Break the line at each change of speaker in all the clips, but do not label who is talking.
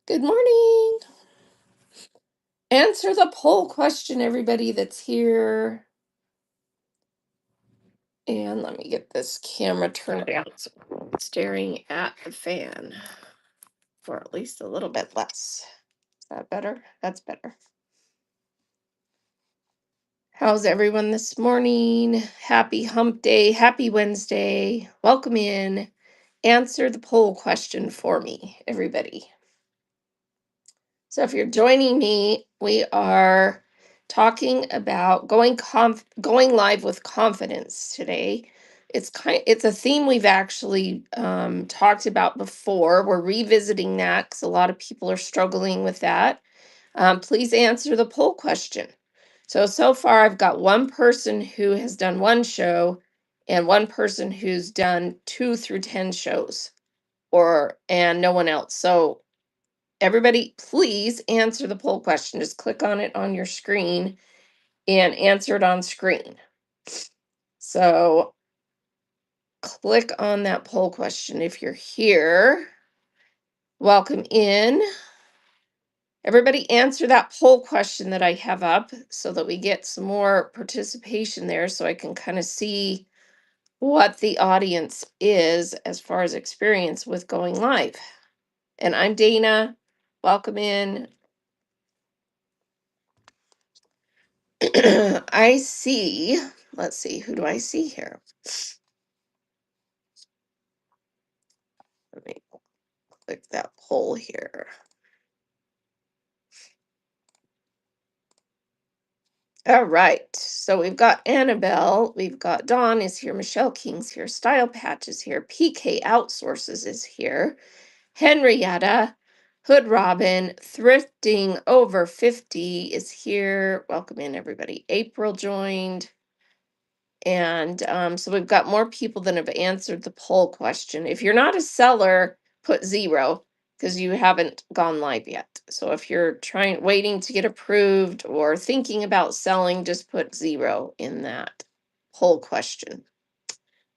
Good morning. Answer the poll question, everybody that's here. And let me get this camera turned down so I'm staring at the fan for at least a little bit less. Is that better? That's better. How's everyone this morning? Happy hump day. Happy Wednesday. Welcome in. Answer the poll question for me, everybody. So if you're joining me, we are talking about going live with confidence today. It's a theme we've actually talked about before. We're revisiting that because a lot of people are struggling with that. Please answer the poll question. So far I've got one person who has done one show and one person who's done 2 through 10 shows and no one else. So everybody, please answer the poll question. Just click on it on your screen and answer it on screen. So click on that poll question if you're here. Welcome in. Everybody answer that poll question that I have up so that we get some more participation there so I can kind of see what the audience is as far as experience with going live. And I'm Dana. Welcome in. I see, let's see, who do I see here? Let me click that poll here. All right, so we've got Annabelle, we've got Dawn is here, Michelle King's here, Style Patch is here, PK Outsources is here, Henrietta, Hood Robin, Thrifting Over 50 is here. Welcome in, everybody. April joined. And so we've got more people than have answered the poll question. If you're not a seller, put 0 because you haven't gone live yet. So if you're waiting to get approved or thinking about selling, just put 0 in that poll question.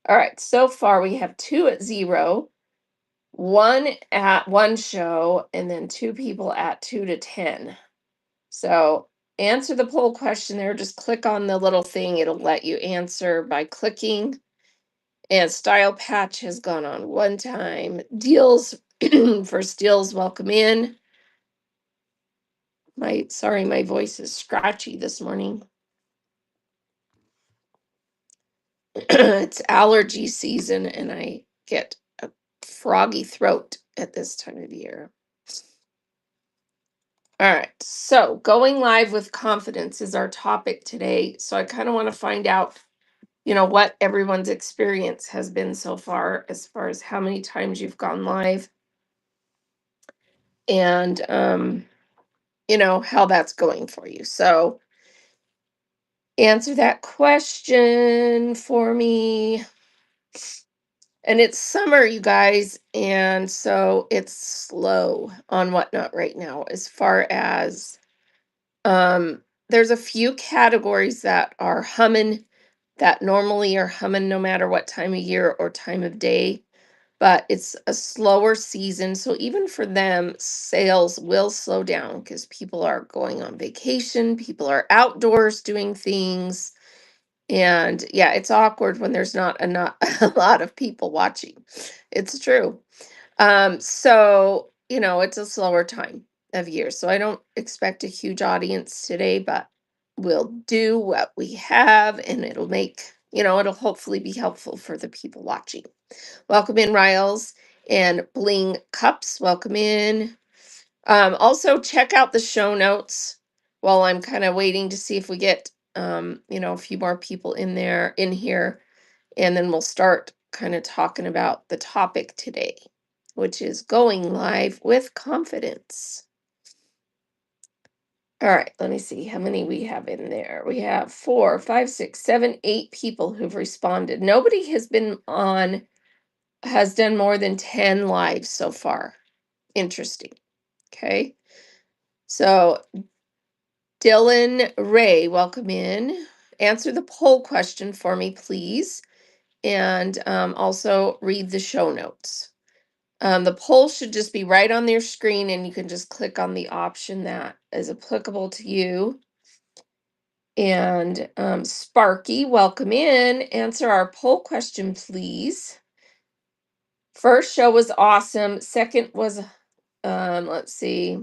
All right, so far we have 2 at 0, 1 at 1 show, and then 2 people at 2 to 10. So answer the poll question there. Just click on the little thing. It'll let you answer by clicking. And Style Patch has gone on 1 time. Deals for Steals, welcome in. My voice is scratchy this morning. It's allergy season and I get a froggy throat at this time of year. All right, so going live with confidence is our topic today. So I kind of want to find out, what everyone's experience has been so far as how many times you've gone live and, how that's going for you. So answer that question for me. And it's summer, you guys, and so it's slow on Whatnot right now as far as there's a few categories that are humming that normally are humming no matter what time of year or time of day, but it's a slower season. So even for them, sales will slow down because people are going on vacation, people are outdoors doing things. And yeah, it's awkward when there's not a lot of people watching. It's true. So, it's a slower time of year. So I don't expect a huge audience today, but we'll do what we have and it'll hopefully be helpful for the people watching. Welcome in, Riles and Bling Cups. Welcome in. Also check out the show notes while I'm kind of waiting to see if we get a few more people in here, and then we'll start kind of talking about the topic today, which is going live with confidence. All right, let me see how many we have in there. We have 4, 5, 6, 7, 8 people who've responded. Nobody has done more than 10 lives so far. Interesting. Okay. So Dylan Ray, welcome in. Answer the poll question for me, please. And also read the show notes. The poll should just be right on your screen, and you can just click on the option that is applicable to you. And Sparky, welcome in. Answer our poll question, please. First show was awesome. Second was, let's see,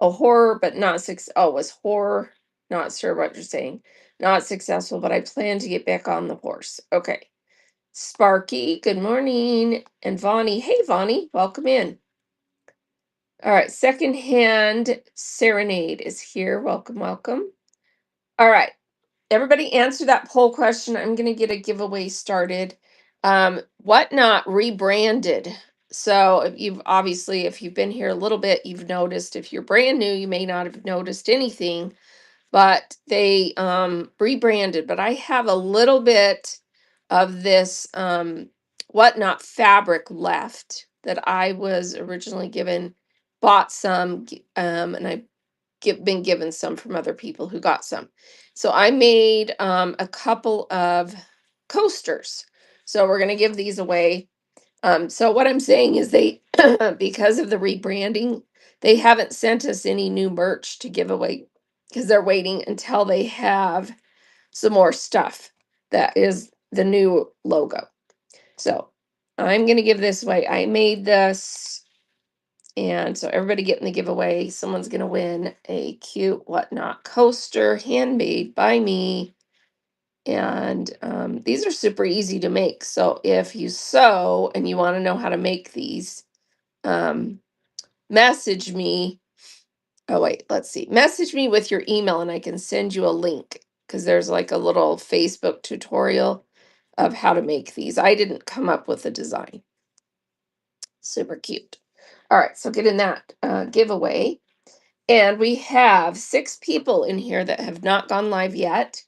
a horror, but not six. Oh, was horror. Not sure what you're saying. Not successful, but I plan to get back on the horse. Okay. Sparky, good morning. And Vonnie, hey Vonnie, welcome in. All right, Secondhand Serenade is here. Welcome, welcome. All right, everybody answer that poll question. I'm going to get a giveaway started. Whatnot rebranded. So if you've been here a little bit, you've noticed. If you're brand new, you may not have noticed anything, but they rebranded. But I have a little bit of this Whatnot fabric left that I was originally given, bought some, and I been given some from other people who got some. So I made a couple of coasters. So we're gonna give these away. So what I'm saying is they, because of the rebranding, they haven't sent us any new merch to give away because they're waiting until they have some more stuff that is the new logo. So I'm gonna give this away. I made this, and so everybody getting the giveaway, someone's gonna win a cute Whatnot coaster handmade by me. And these are super easy to make. So if you sew and you want to know how to make these, message me. Oh, wait, let's see. Message me with your email and I can send you a link because there's like a little Facebook tutorial of how to make these. I didn't come up with the design. Super cute. All right, so get in that giveaway. And we have 6 people in here that have not gone live yet,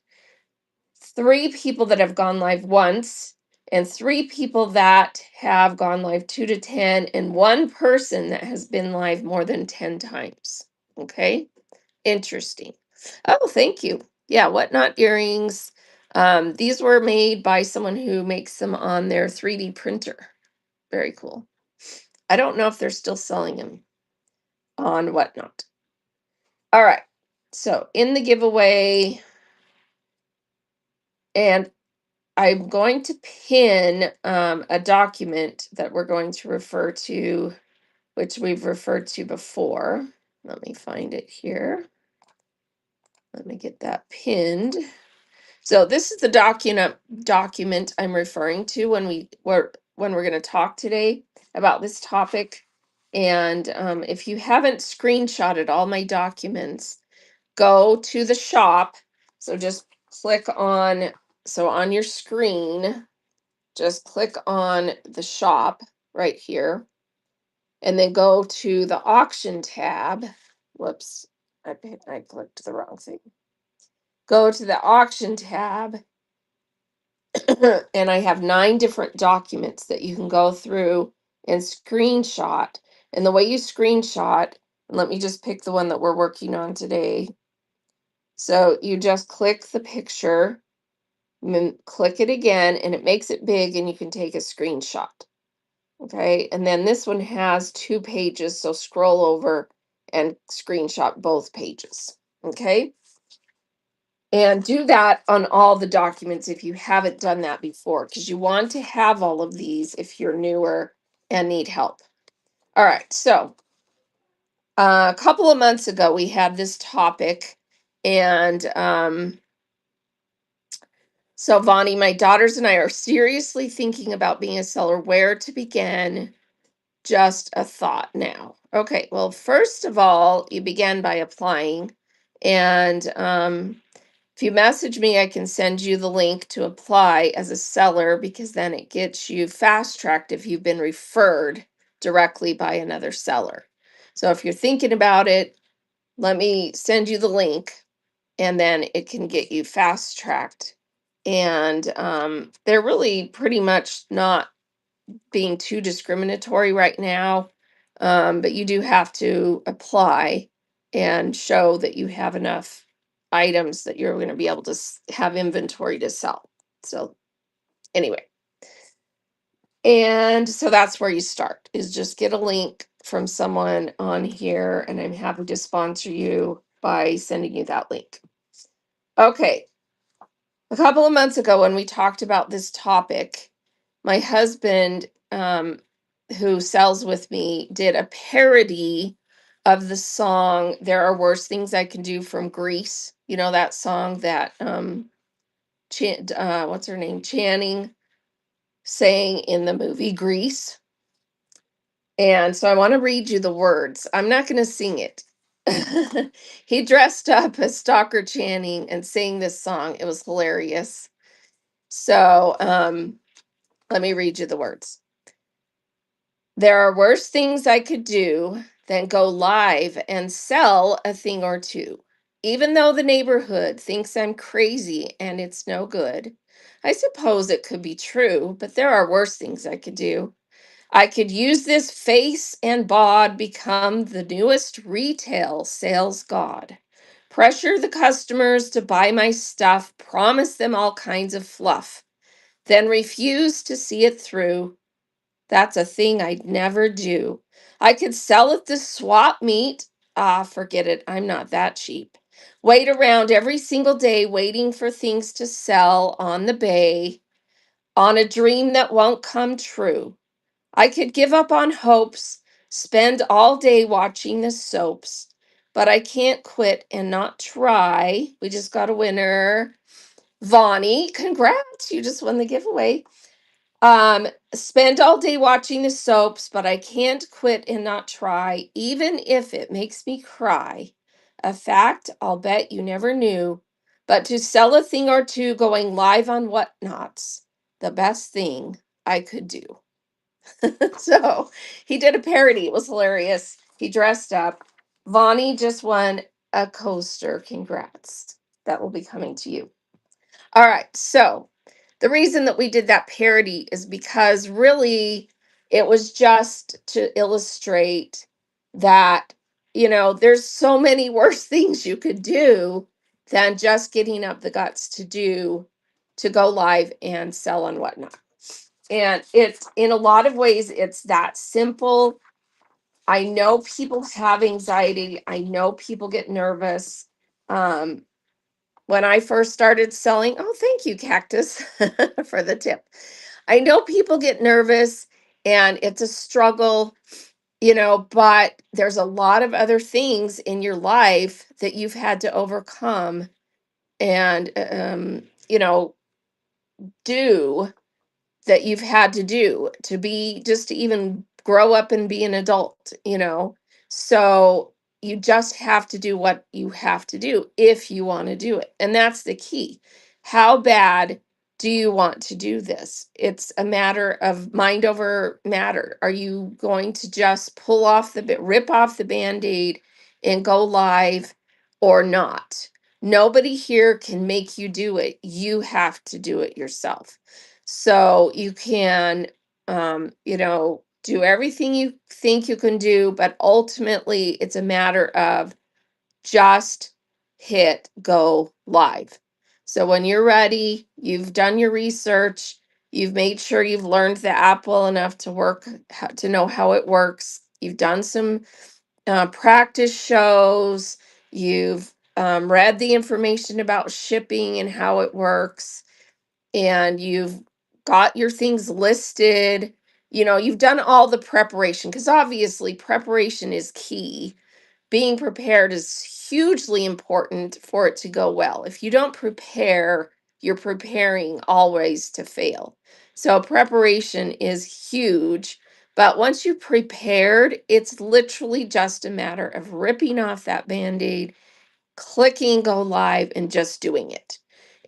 3 people that have gone live once, and 3 people that have gone live 2 to 10, and 1 person that has been live more than 10 times. Okay, interesting. Oh, thank you. Yeah, Whatnot earrings. These were made by someone who makes them on their 3D printer. Very cool. I don't know if they're still selling them on Whatnot. All right. So in the giveaway, and I'm going to pin a document that we're going to refer to, which we've referred to before. Let me find it here. Let me get that pinned. So this is the document I'm referring to when we're going to talk today about this topic. And if you haven't screenshotted all my documents, go to the shop. So just click on, so on your screen, just click on the shop right here, and then go to the auction tab. Whoops, I clicked the wrong thing. Go to the auction tab, and I have 9 different documents that you can go through and screenshot. And the way you screenshot, and let me just pick the one that we're working on today. So you just click the picture, and then click it again, and it makes it big, and you can take a screenshot. Okay, and then this one has 2 pages, so scroll over and screenshot both pages. Okay, and do that on all the documents if you haven't done that before, because you want to have all of these if you're newer and need help. All right, so a couple of months ago we had this topic, and so Vonnie, my daughters and I are seriously thinking about being a seller. Where to begin? Just a thought now. Okay, well, first of all, you begin by applying. And if you message me, I can send you the link to apply as a seller, because then it gets you fast tracked if you've been referred directly by another seller. So if you're thinking about it, let me send you the link, and then it can get you fast tracked. And they're really pretty much not being too discriminatory right now, but you do have to apply and show that you have enough items that you're going to be able to have inventory to sell. So anyway, And so that's where you start, is just get a link from someone on here, and I'm happy to sponsor you by sending you that link. Okay. A couple of months ago, when we talked about this topic, my husband, who sells with me, did a parody of the song "There Are Worse Things I Can Do" from Grease. You know that song that what's her name? Channing sang in the movie Grease. And so I want to read you the words. I'm not going to sing it. He dressed up as Stalker Channing and sang this song. It was hilarious. So let me read you the words. There are worse things I could do than go live and sell a thing or two. Even though the neighborhood thinks I'm crazy and it's no good. I suppose it could be true, but there are worse things I could do. I could use this face and bod, become the newest retail sales god. Pressure the customers to buy my stuff, promise them all kinds of fluff, then refuse to see it through. That's a thing I'd never do. I could sell at the swap meet. Ah, forget it. I'm not that cheap. Wait around every single day waiting for things to sell on the bay, on a dream that won't come true. I could give up on hopes, spend all day watching the soaps, but I can't quit and not try. We just got a winner. Vonnie, congrats. You just won the giveaway. Spend all day watching the soaps, but I can't quit and not try, even if it makes me cry. A fact I'll bet you never knew, but to sell a thing or two going live on whatnots, the best thing I could do. So he did a parody. It was hilarious. He dressed up. Vonnie just won a coaster. Congrats. That will be coming to you. All right. So the reason that we did that parody is because really it was just to illustrate that, there's so many worse things you could do than just getting up the guts to go live and sell on whatnot. And it's in a lot of ways, it's that simple. I know people have anxiety. I know people get nervous. Um, when I first started selling, oh, thank you, Cactus, for the tip. I know people get nervous and it's a struggle, but there's a lot of other things in your life that you've had to overcome and, do that you've had to do to be just to even grow up and be an adult. So you just have to do what you have to do if you want to do it. And that's the key. How bad do you want to do this? It's a matter of mind over matter. Are you going to just rip off the band-aid and go live or not? Nobody here can make you do it. You have to do it yourself. So you can, do everything you think you can do, but ultimately it's a matter of just hit go live. So when you're ready, you've done your research, you've made sure you've learned the app well enough to know how it works. You've done some practice shows, you've read the information about shipping and how it works, and you've got your things listed. You've done all the preparation, because obviously preparation is key. Being prepared is hugely important for it to go well. If you don't prepare, you're preparing always to fail. So preparation is huge. But once you've prepared, it's literally just a matter of ripping off that band-aid, clicking go live, and just doing it.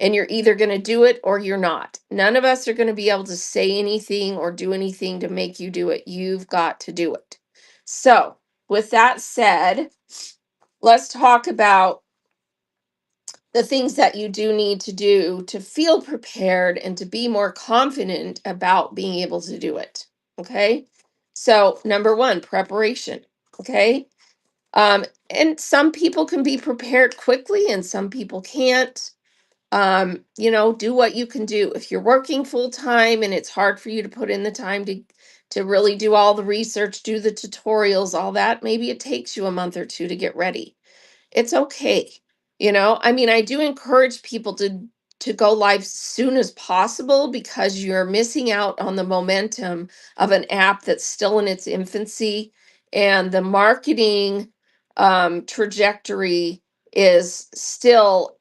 And you're either going to do it or you're not. None of us are going to be able to say anything or do anything to make you do it. You've got to do it. So, with that said, let's talk about the things that you do need to do to feel prepared and to be more confident about being able to do it. Okay. So, number one, preparation. Okay. And some people can be prepared quickly and some people can't. do what you can do. If you're working full time and it's hard for you to put in the time to really do all the research, do the tutorials, all that, maybe it takes you a month or two to get ready. It's okay. I mean, I do encourage people to go live soon as possible because you're missing out on the momentum of an app that's still in its infancy, and the marketing trajectory is still,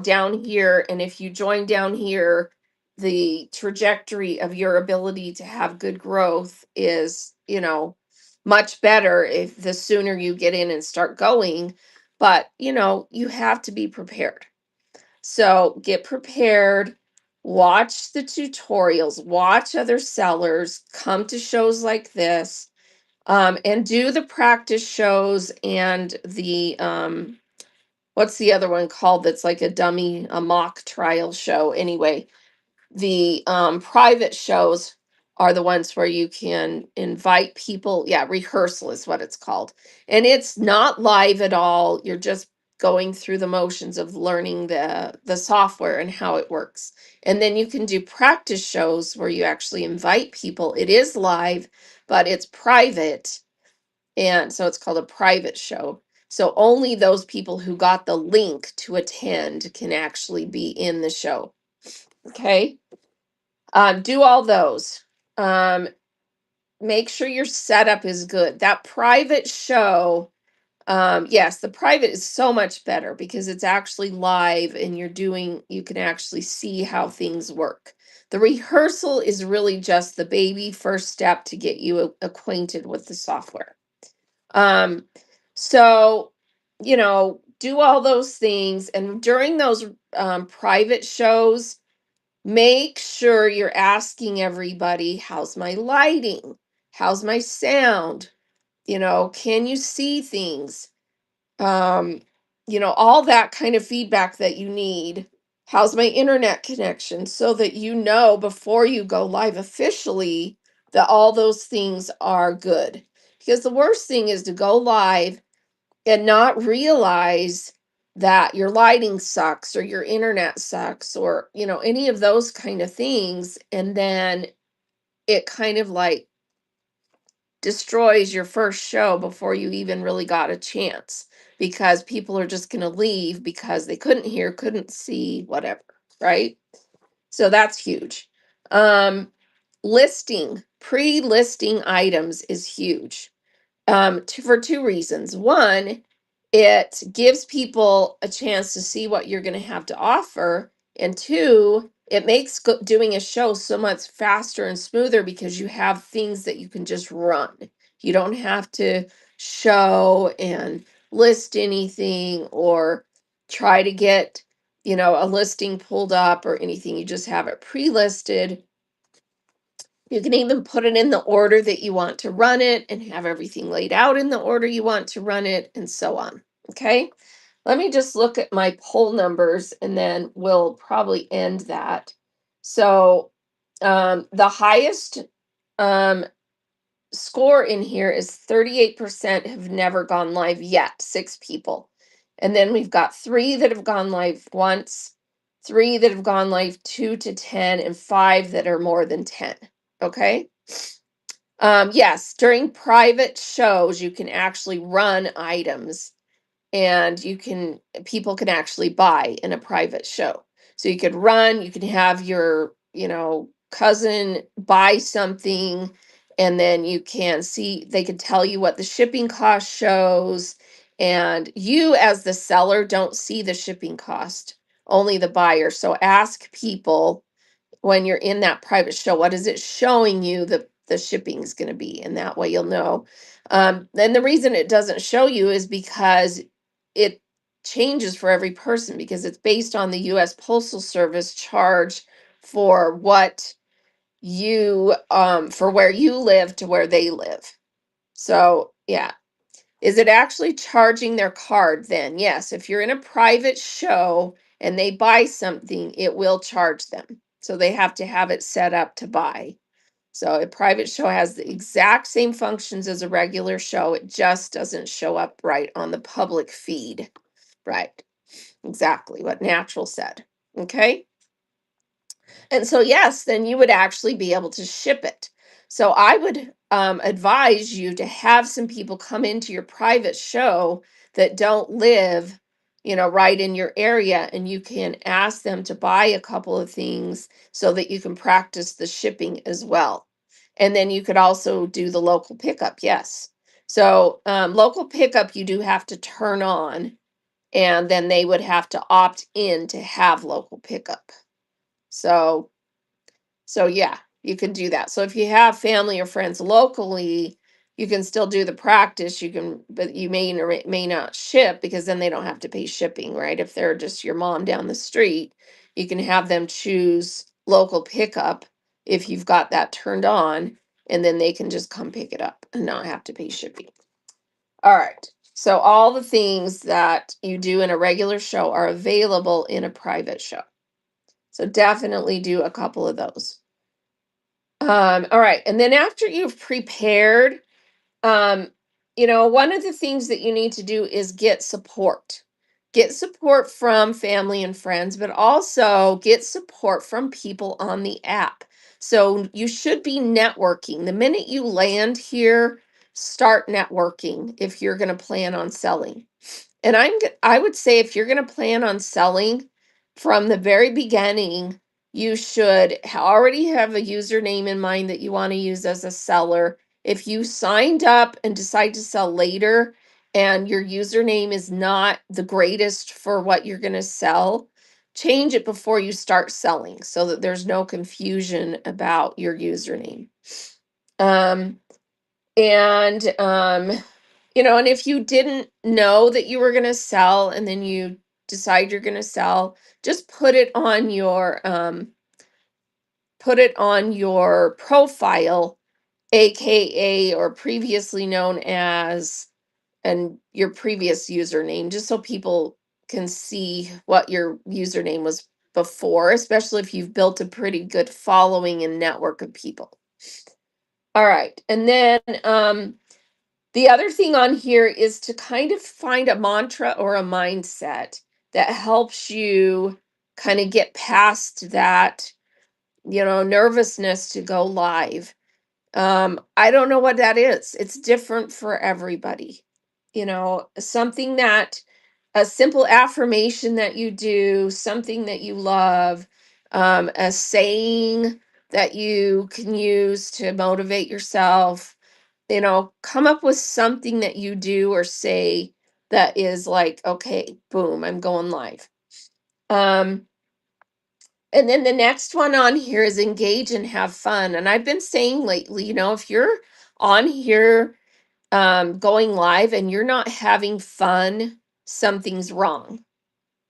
down here. And if you join down here, the trajectory of your ability to have good growth is, much better if the sooner you get in and start going. But you have to be prepared. So get prepared, watch the tutorials, watch other sellers, come to shows like this, and do the practice shows and the what's the other one called that's like a mock trial show. Anyway, the private shows are the ones where you can invite people. Yeah, rehearsal is what it's called. And it's not live at all. You're just going through the motions of learning the software and how it works. And then you can do practice shows where you actually invite people. It is live, but it's private. And so it's called a private show. So only those people who got the link to attend can actually be in the show. Okay? Do all those. Um, make sure your setup is good. That private show, yes, the private is so much better because it's actually live and you can actually see how things work. The rehearsal is really just the baby first step to get you acquainted with the software. Um, so, do all those things. And during those private shows, make sure you're asking everybody, how's my lighting? How's my sound? Can you see things? All that kind of feedback that you need. How's my internet connection? So that before you go live officially that all those things are good. Because the worst thing is to go live and not realize that your lighting sucks or your internet sucks or any of those kind of things, and then it kind of like destroys your first show before you even really got a chance, because people are just going to leave because they couldn't hear, couldn't see, whatever, right? So that's huge. Listing pre-listing items is huge, for two reasons. One, it gives people a chance to see what you're going to have to offer. And two, it makes doing a show so much faster and smoother because you have things that you can just run. You don't have to show and list anything or try to get, a listing pulled up or anything. You just have it pre-listed. You can even put it in the order that you want to run it and have everything laid out in the order you want to run it and so on. Okay. Let me just look at my poll numbers and then we'll probably end that. So the highest um, score in here is 38% have never gone live yet, 6 people. And then we've got 3 that have gone live once, 3 that have gone live 2 to 10, and 5 that are more than 10. Okay. Yes, during private shows, you can actually run items and people can actually buy in a private show. So you could run, you can have your, cousin buy something, and then you can see, they can tell you what the shipping cost shows. And you, as the seller, don't see the shipping cost, only the buyer. So ask people when you're in that private show, what is it showing you the shipping is going to be? And that way you'll know. And the reason it doesn't show you is because it changes for every person, because it's based on the US Postal Service charge for what for where you live to where they live. So yeah. Is it actually charging their card then? Yes, if you're in a private show and they buy something, it will charge them. So they have to have it set up to buy. So a private show has the exact same functions as a regular show. It just doesn't show up right on the public feed. Right. Exactly what Natural said. Okay. And so, yes, then you would actually be able to ship it. So, I would advise you to have some people come into your private show that don't live, right in your area, and you can ask them to buy a couple of things so that you can practice the shipping as well. And then you could also do the local pickup. Yes. So, local pickup, you do have to turn on, and then they would have to opt in to have local pickup. So, yeah, you can do that. So if you have family or friends locally, you can still do the practice. You can, but you may or may not ship, because then they don't have to pay shipping, right? If they're just your mom down the street, you can have them choose local pickup if you've got that turned on, and then they can just come pick it up and not have to pay shipping. All right. So all the things that you do in a regular show are available in a private show. So definitely do a couple of those. All right. And then after you've prepared, um, one of the things that you need to do is get support. Get support from family and friends, but also get support from people on the app. So you should be networking. The minute you land here, start networking if you're going to plan on selling. And I would say, if you're going to plan on selling from the very beginning, you should already have a username in mind that you want to use as a seller. If you signed up and decide to sell later and your username is not the greatest for what you're going to sell, change it before you start selling so that there's no confusion about your username. Um, and if you didn't know that you were going to sell and then you decide you're going to sell, just put it on your profile, aka or previously known as, and your previous username, just so people can see what your username was before, especially if you've built a pretty good following and network of people. All right. And then the other thing on here is to kind of find a mantra or a mindset that helps you kind of get past that, nervousness to go live. I don't know what that is. It's different for everybody. Something that, a simple affirmation that you do, something that you love, a saying that you can use to motivate yourself. Come up with something that you do or say that is like, okay, boom, I'm going live. Um, and then the next one on here is engage and have fun. And I've been saying lately, if you're on here going live and you're not having fun, something's wrong,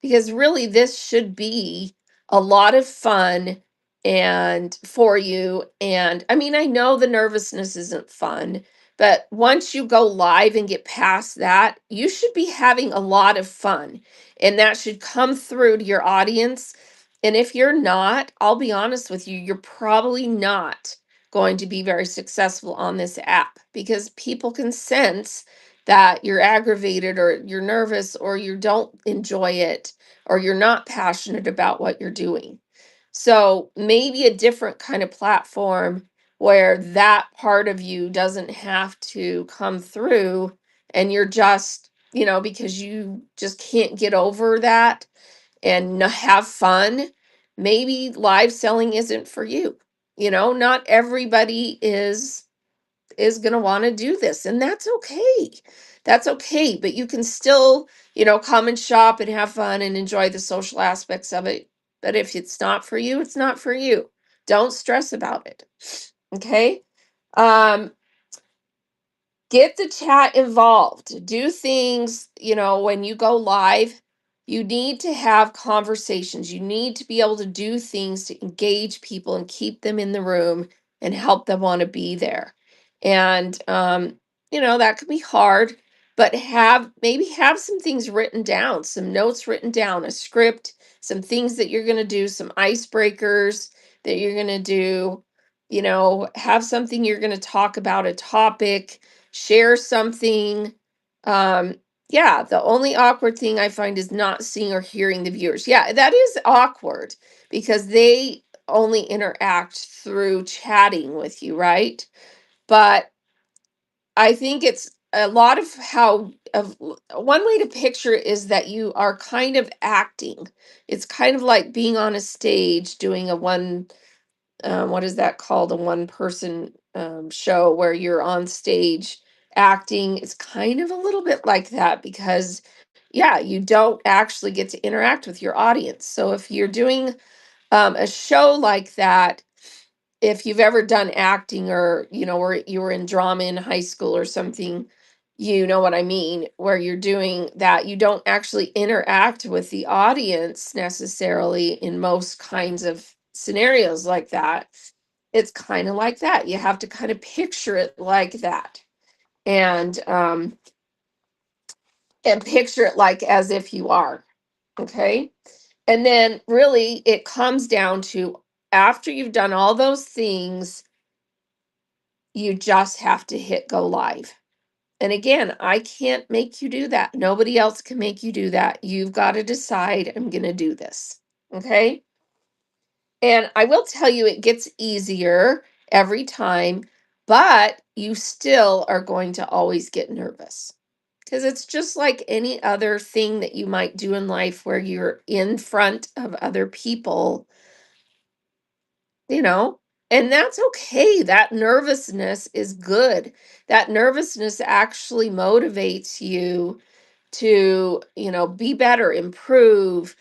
because really this should be a lot of fun and for you. And I mean, I know the nervousness isn't fun, but once you go live and get past that, you should be having a lot of fun, and that should come through to your audience. And if you're not, I'll be honest with you, you're probably not going to be very successful on this app, because people can sense that you're aggravated or you're nervous or you don't enjoy it or you're not passionate about what you're doing. So maybe a different kind of platform where that part of you doesn't have to come through, and you're just, because you just can't get over that and have fun. Maybe live selling isn't for you. Not everybody is going to want to do this, and that's okay. That's okay, but you can still, come and shop and have fun and enjoy the social aspects of it. But if it's not for you, it's not for you. Don't stress about it. Okay. um Get the chat involved. Do things, when you go live, you need to have conversations. You need to be able to do things to engage people and keep them in the room and help them want to be there. And, that could be hard, but maybe have some things written down, some notes written down, a script, some things that you're going to do, some icebreakers that you're going to do, have something you're going to talk about, a topic, share something, um, Yeah, the only awkward thing I find is not seeing or hearing the viewers. Yeah, that is awkward because they only interact through chatting with you, right? But I think it's a lot of how of one way to picture it is that you are kind of acting. It's kind of like being on a stage doing a one what is that called? A one person show where you're on stage acting. It's kind of a little bit like that because, yeah, you don't actually get to interact with your audience. So if you're doing a show like that, if you've ever done acting or, where you were in drama in high school or something, you know what I mean, where you're doing that, you don't actually interact with the audience necessarily in most kinds of scenarios like that. It's kind of like that. You have to kind of picture it like that. And picture it like as if you are. Okay? And then really it comes down to after you've done all those things, you just have to hit go live. And again, I can't make you do that. Nobody else can make you do that. You've got to decide, I'm going to do this. Okay? And I will tell you, it gets easier every time, but you still are going to always get nervous because it's just like any other thing that you might do in life where you're in front of other people, you know, and that's okay. That nervousness is good. That nervousness actually motivates you to, be better, improve,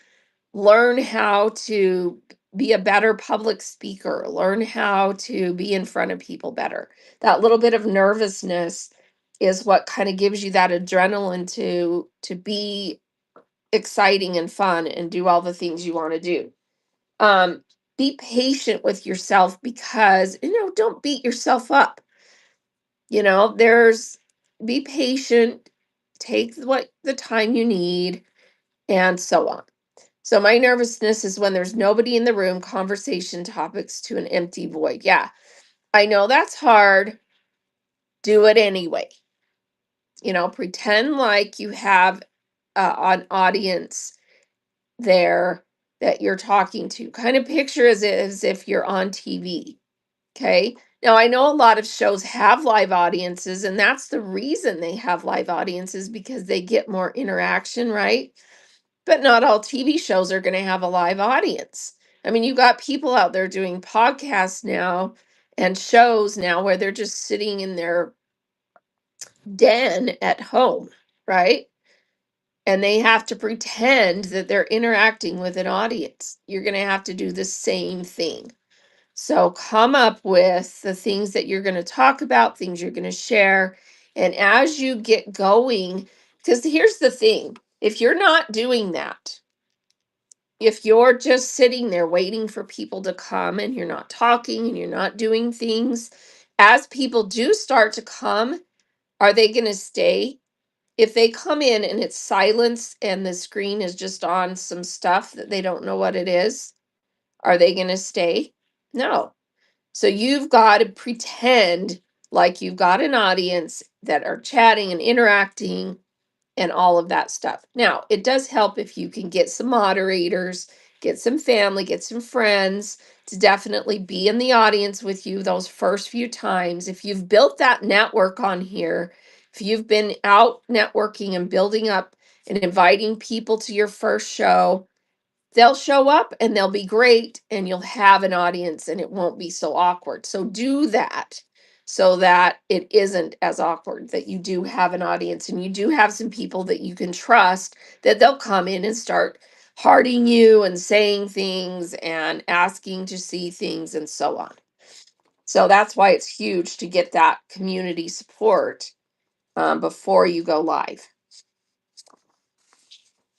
learn how to be a better public speaker, learn how to be in front of people better. That little bit of nervousness is what kind of gives you that adrenaline to be exciting and fun and do all the things you want to do. Um be patient with yourself because, don't beat yourself up. There's be patient, take what the time you need and so on. So my nervousness is when there's nobody in the room, conversation topics to an empty void. Yeah, I know that's hard. Do it anyway. Pretend like you have an audience there that you're talking to. Kind of picture as if you're on TV. Okay. Now, I know a lot of shows have live audiences, and that's the reason they have live audiences because they get more interaction, right? But not all TV shows are going to have a live audience. I mean, you got people out there doing podcasts now and shows now where they're just sitting in their den at home, right? And they have to pretend that they're interacting with an audience. You're going to have to do the same thing. So come up with the things that you're going to talk about, things you're going to share. And as you get going, because here's the thing, if you're not doing that, if you're just sitting there waiting for people to come and you're not talking and you're not doing things, as people do start to come, are they going to stay? If they come in and it's silence and the screen is just on some stuff that they don't know what it is, are they going to stay? No. So you've got to pretend like you've got an audience that are chatting and interacting and all of that stuff. Now, it does help if you can get some moderators, get some family, get some friends to definitely be in the audience with you those first few times. If you've built that network on here, if you've been out networking and building up and inviting people to your first show, they'll show up and they'll be great and you'll have an audience and it won't be so awkward. So do that so that it isn't as awkward, that you do have an audience and you do have some people that you can trust, that they'll come in and start hearting you and saying things and asking to see things and so on. So that's why it's huge to get that community support before you go live.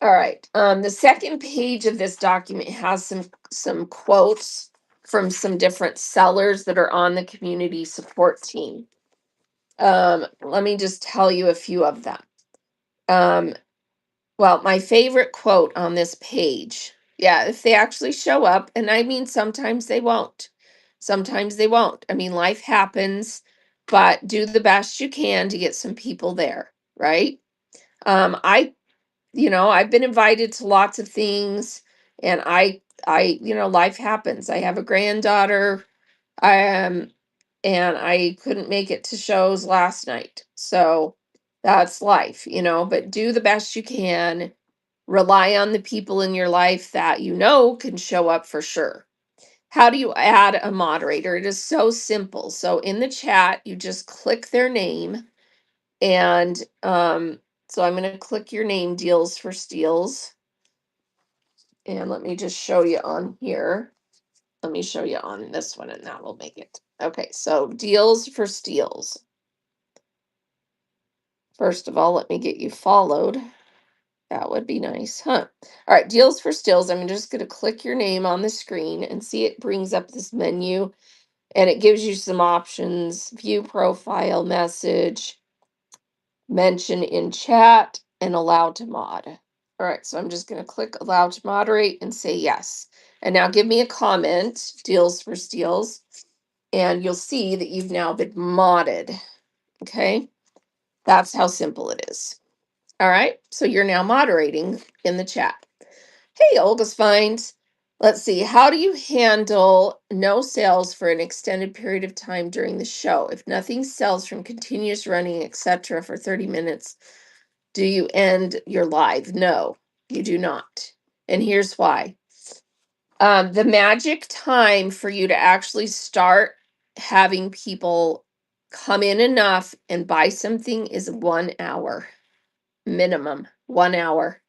All right. The second page of this document has some quotes from some different sellers that are on the community support team. Let me just tell you a few of them. Well, my favorite quote on this page, yeah, if they actually show up, and I mean sometimes they won't. Sometimes they won't. I mean, life happens, but do the best you can to get some people there, right? I, I've been invited to lots of things, and life happens. I have a granddaughter. I and I couldn't make it to shows last night. So that's life, but do the best you can. Rely on the people in your life that can show up for sure. How do you add a moderator? It is so simple. So in the chat, you just click their name. And so I'm going to click your name, Deals for Steals. And let me just show you on here. Let me show you on this one, and that will make it. Okay, so Deals for Steals. First of all, let me get you followed. That would be nice, huh? All right, Deals for Steals. I'm just going to click your name on the screen and see it brings up this menu, and it gives you some options: view profile, message, mention in chat, and allow to mod. All right, so I'm just going to click allow to moderate and say yes. And now give me a comment, Deals for Steals, and you'll see that you've now been modded. Okay, that's how simple it is. All right, so you're now moderating in the chat. Hey, Olga's Finds. Let's see. How do you handle no sales for an extended period of time during the show? If nothing sells from continuous running, etc., for 30 minutes, do you end your live? No, you do not. And here's why. The magic time for you to actually start having people come in enough and buy something is 1 hour minimum. 1 hour.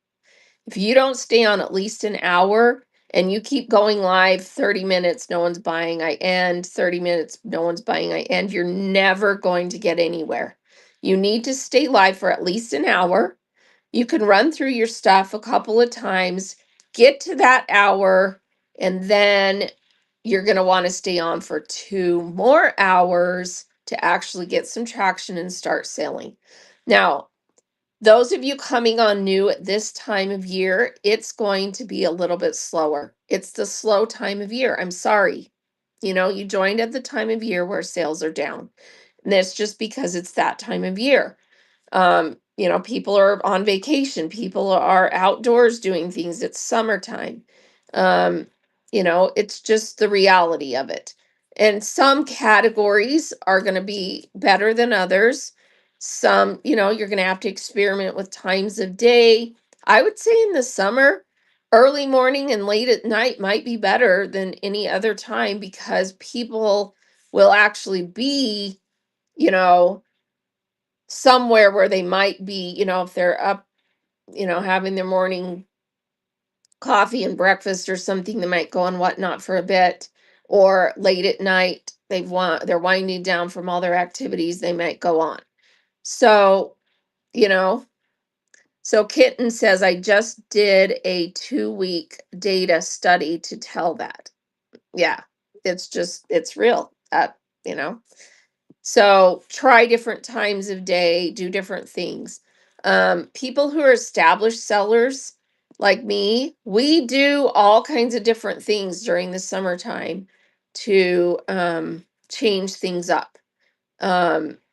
If you don't stay on at least an hour and you keep going live 30 minutes, no one's buying, I end, 30 minutes, no one's buying, I end, you're never going to get anywhere. You need to stay live for at least an hour. You can run through your stuff a couple of times, get to that hour, and then you're going to want to stay on for 2 more hours to actually get some traction and start selling. Now, those of you coming on new at this time of year, it's going to be a little bit slower. It's the slow time of year. I'm sorry. You joined at the time of year where sales are down. And that's just because it's that time of year. People are on vacation, people are outdoors doing things. It's summertime. It's just the reality of it. And some categories are going to be better than others. Some, you're going to have to experiment with times of day. I would say in the summer, early morning and late at night might be better than any other time because people will actually be, you know, somewhere where they might be, if they're up, having their morning coffee and breakfast or something, they might go on Whatnot for a bit, or late at night, they're winding down from all their activities, they might go on. So, you know, so Kitten says, I just did a 2-week data study to tell that. Yeah, it's real. You know. So try different times of day, do different things. People who are established sellers like me, we do all kinds of different things during the summertime to change things up.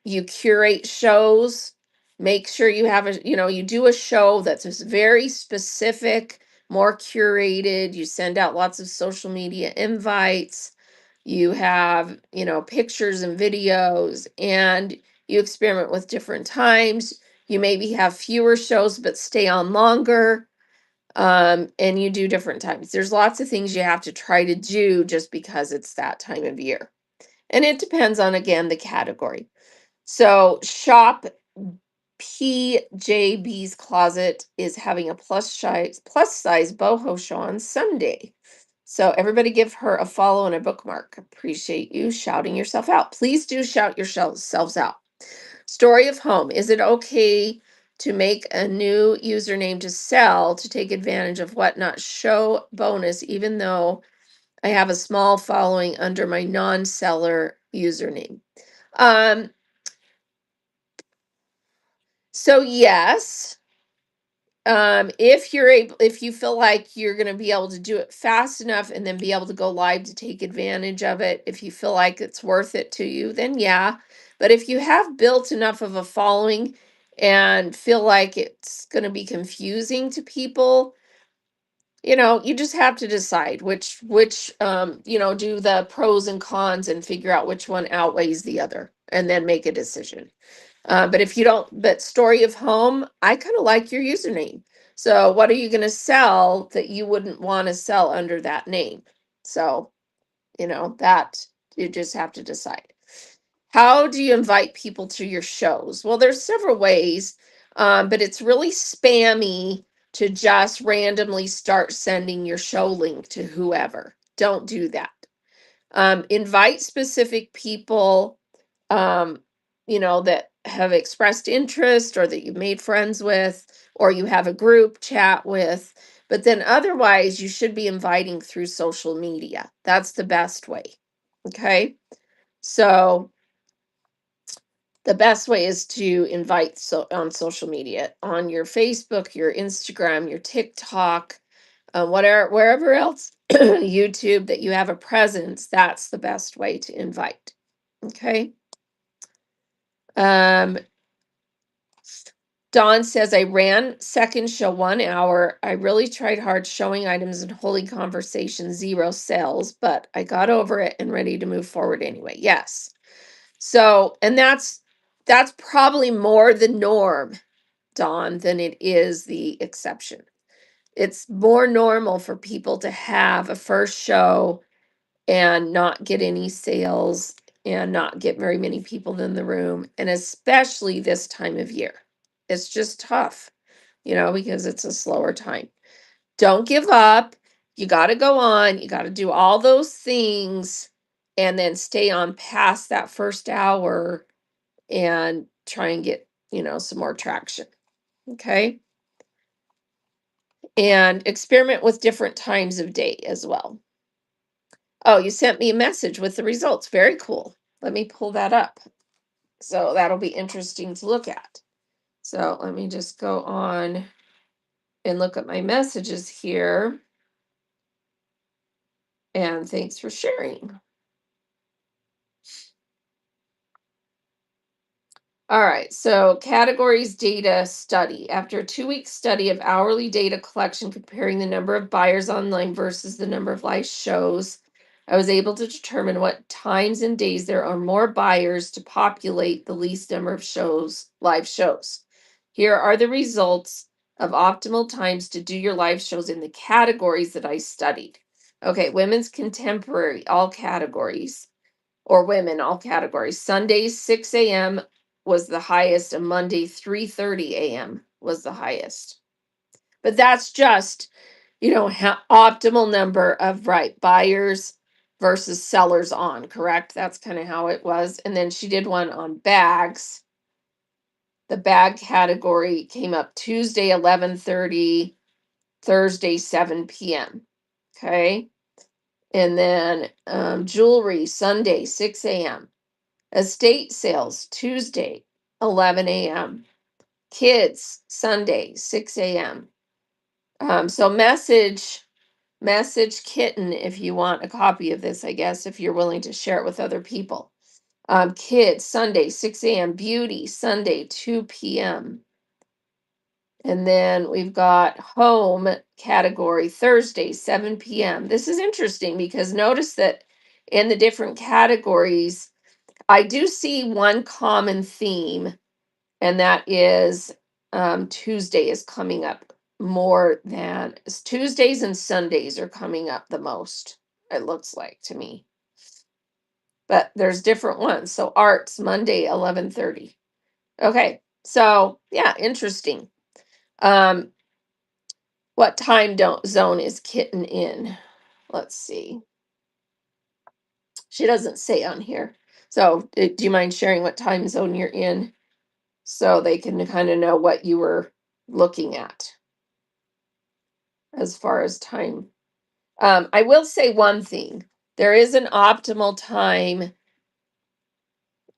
You curate shows, make sure you have you do a show that's just very specific, more curated. You send out lots of social media invites. You have, pictures and videos, and you experiment with different times. You maybe have fewer shows, but stay on longer. And you do different times. There's lots of things you have to try to do just because it's that time of year. And it depends on, again, the category. So shop PJB's Closet is having a plus size boho show on Sunday. So everybody give her a follow and a bookmark. Appreciate you shouting yourself out. Please do shout yourselves out. Story of Home. Is it okay to make a new username to sell to take advantage of Whatnot show bonus, even though I have a small following under my non-seller username? Um, so yes, if you feel like you're going to be able to do it fast enough and then be able to go live to take advantage of it, if you feel like it's worth it to you, then yeah. But if you have built enough of a following and feel like it's going to be confusing to people, you just have to decide which do the pros and cons and figure out which one outweighs the other and then make a decision. But if you don't, but Story of Home, I kind of like your username. So what are you going to sell that you wouldn't want to sell under that name? So, that you just have to decide. How do you invite people to your shows? Well, there's several ways, but it's really spammy to just randomly start sending your show link to whoever. Don't do that. Invite specific people, that have expressed interest or that you've made friends with, or you have a group chat with. But then otherwise, you should be inviting through social media. That's the best way. Okay. So the best way is to invite on social media, on your Facebook, your Instagram, your TikTok, whatever, wherever else, YouTube, that you have a presence. That's the best way to invite. Okay. Dawn says, I ran second show 1 hour. I really tried hard showing items and holding conversation, 0 sales, but I got over it and ready to move forward anyway. Yes. So, and that's probably more the norm, Dawn, than it is the exception. It's more normal for people to have a first show and not get any sales and not get very many people in the room, and especially this time of year. It's just tough, because it's a slower time. Don't give up. You got to go on. You got to do all those things and then stay on past that first hour and try and get, some more traction. Okay. And experiment with different times of day as well. Oh, you sent me a message with the results. Very cool. Let me pull that up. So that'll be interesting to look at. So let me just go on and look at my messages here. And thanks for sharing. All right, so categories data study. After a 2-week study of hourly data collection comparing the number of buyers online versus the number of live shows, I was able to determine what times and days there are more buyers to populate the least number of live shows. Here are the results of optimal times to do your live shows in the categories that I studied. Okay, women's contemporary, all categories, or women, all categories. Sundays, 6 a.m. was the highest, and Monday, 3:30 a.m. was the highest. But that's just, optimal number of buyers versus sellers on, correct? That's kind of how it was. And then she did one on bags. The bag category came up Tuesday, 11:30, Thursday, 7 p.m. Okay. And then jewelry, Sunday, 6 a.m. Estate sales, Tuesday, 11 a.m. Kids, Sunday, 6 a.m. So message Kitten if you want a copy of this, I guess, if you're willing to share it with other people. Kids, Sunday, 6 a.m. Beauty, Sunday, 2 p.m. And then we've got home category, Thursday, 7 p.m. This is interesting because notice that in the different categories, I do see one common theme, and that is Tuesday is coming up more than Tuesdays and Sundays are coming up the most, it looks like to me. But there's different ones. So arts, Monday, 11:30. Okay. So yeah, interesting. What time zone is Kitten in? Let's see. She doesn't say on here. So do you mind sharing what time zone you're in so they can kind of know what you were looking at as far as time? I will say one thing. There is an optimal time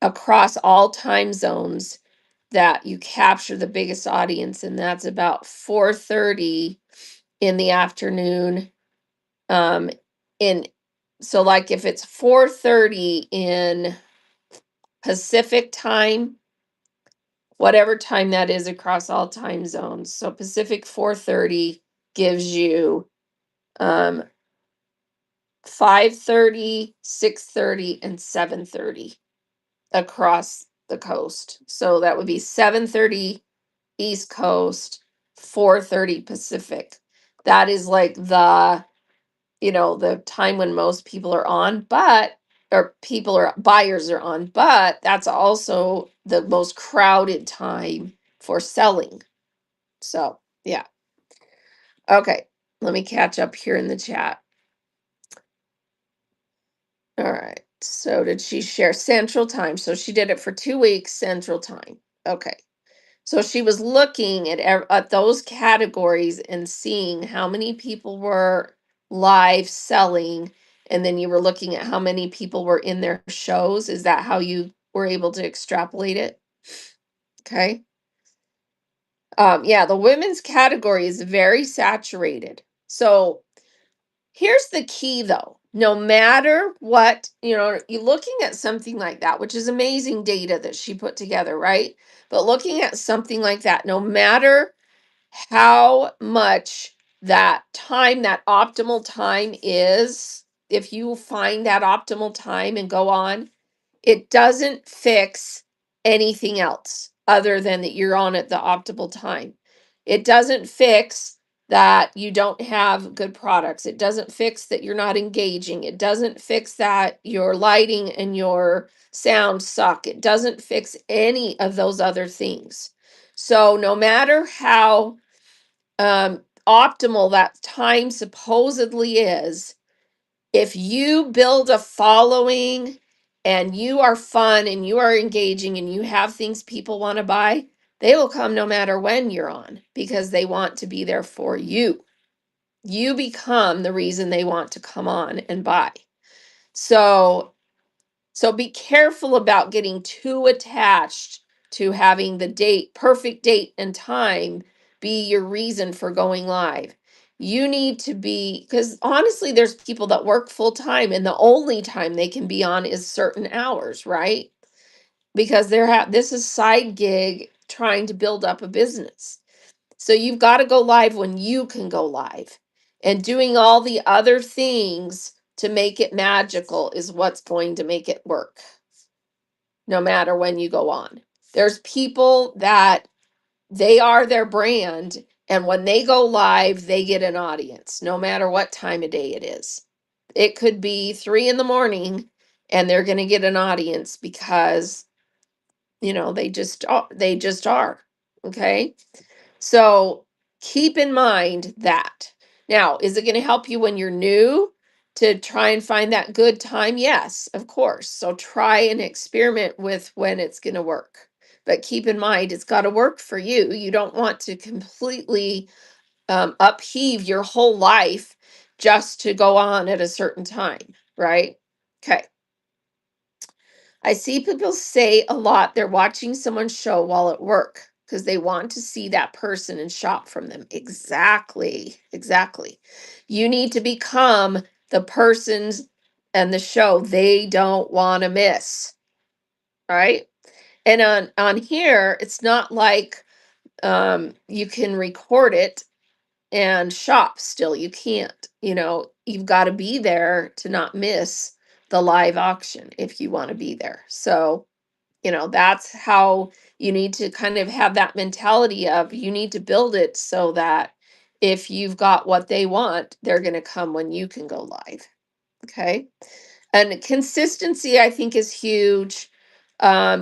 across all time zones that you capture the biggest audience, and that's about 4:30 in the afternoon. In So like if it's 4:30 in Pacific time whatever time that is across all time zones. So Pacific 4:30 gives you 5:30, 6:30, and 7:30 across the coast. So that would be 7:30 East Coast, 4:30 Pacific. That is like the time when most people are on, but or people are buyers are on, but that's also the most crowded time for selling. So, yeah. Okay. Let me catch up here in the chat. All right. So, did she share Central Time? So, she did it for 2 weeks, Central Time. Okay. So she was looking at those categories and seeing how many people were live selling, and then you were looking at how many people were in their shows. Is that how you were able to extrapolate it? Okay. Yeah, the women's category is very saturated. So here's the key though. No matter what, you're looking at something like that, which is amazing data that she put together, right? But looking at something like that, no matter how much that optimal time is, if you find that optimal time and go on, it doesn't fix anything else other than that you're on at the optimal time. It doesn't fix that you don't have good products. It doesn't fix that you're not engaging. It doesn't fix that your lighting and your sound suck. It doesn't fix any of those other things. So no matter how optimal that time supposedly is, if you build a following and you are fun and you are engaging and you have things people want to buy, they will come no matter when you're on because they want to be there for you. You become the reason they want to come on and buy. So be careful about getting too attached to having the perfect date and time be your reason for going live. You need to be, because honestly, there's people that work full time and the only time they can be on is certain hours, right? Because this is side gig trying to build up a business. So you've got to go live when you can go live. And doing all the other things to make it magical is what's going to make it work no matter when you go on. There's people that they are their brand, and when they go live, they get an audience, no matter what time of day it is. It could be 3 in the morning, and they're going to get an audience because they just are. Okay. So keep in mind that. Now, is it going to help you when you're new to try and find that good time? Yes, of course. So try and experiment with when it's going to work. But keep in mind, it's got to work for you. You don't want to completely upheave your whole life just to go on at a certain time, right? Okay. I see people say a lot they're watching someone's show while at work because they want to see that person and shop from them. Exactly. Exactly. You need to become the person's and the show they don't want to miss. Right? And on here, it's not like you can record it and shop still. You can't. You've got to be there to not miss the live auction if you want to be there. So that's how you need to kind of have that mentality of you need to build it so that if you've got what they want, they're going to come when you can go live. Okay. And consistency, I think, is huge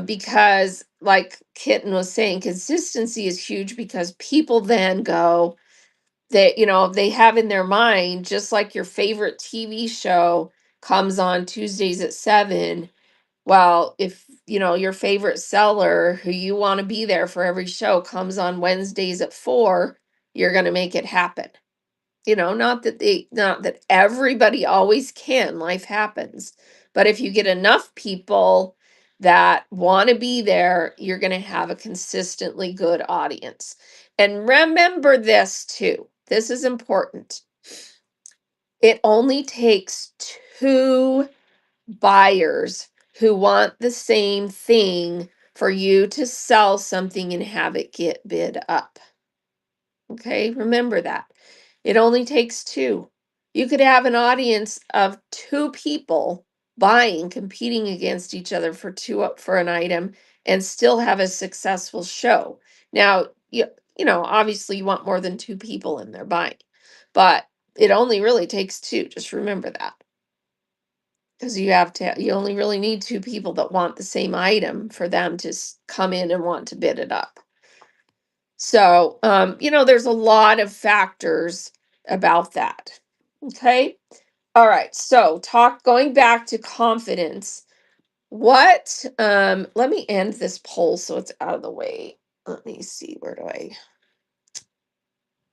because, like Kitten was saying, consistency is huge because people then go, they have in their mind, just like your favorite TV show comes on Tuesdays at 7. Well, if your favorite seller who you want to be there for every show comes on Wednesdays at 4, you're going to make it happen. Not that everybody always can, life happens. But if you get enough people that want to be there, you're going to have a consistently good audience. And remember this too. This is important. It only takes 2 buyers who want the same thing for you to sell something and have it get bid up. Okay, remember that. It only takes two. You could have an audience of two people buying, competing against each other for for an item and still have a successful show. Now, you know, obviously you want more than two people in there buying, but it only really takes two. Just remember that. Because you only really need two people that want the same item for them to come in and want to bid it up. So, you know, there's a lot of factors about that. Okay. All right. So, going back to confidence. Let me end this poll so it's out of the way. Let me see. Where do I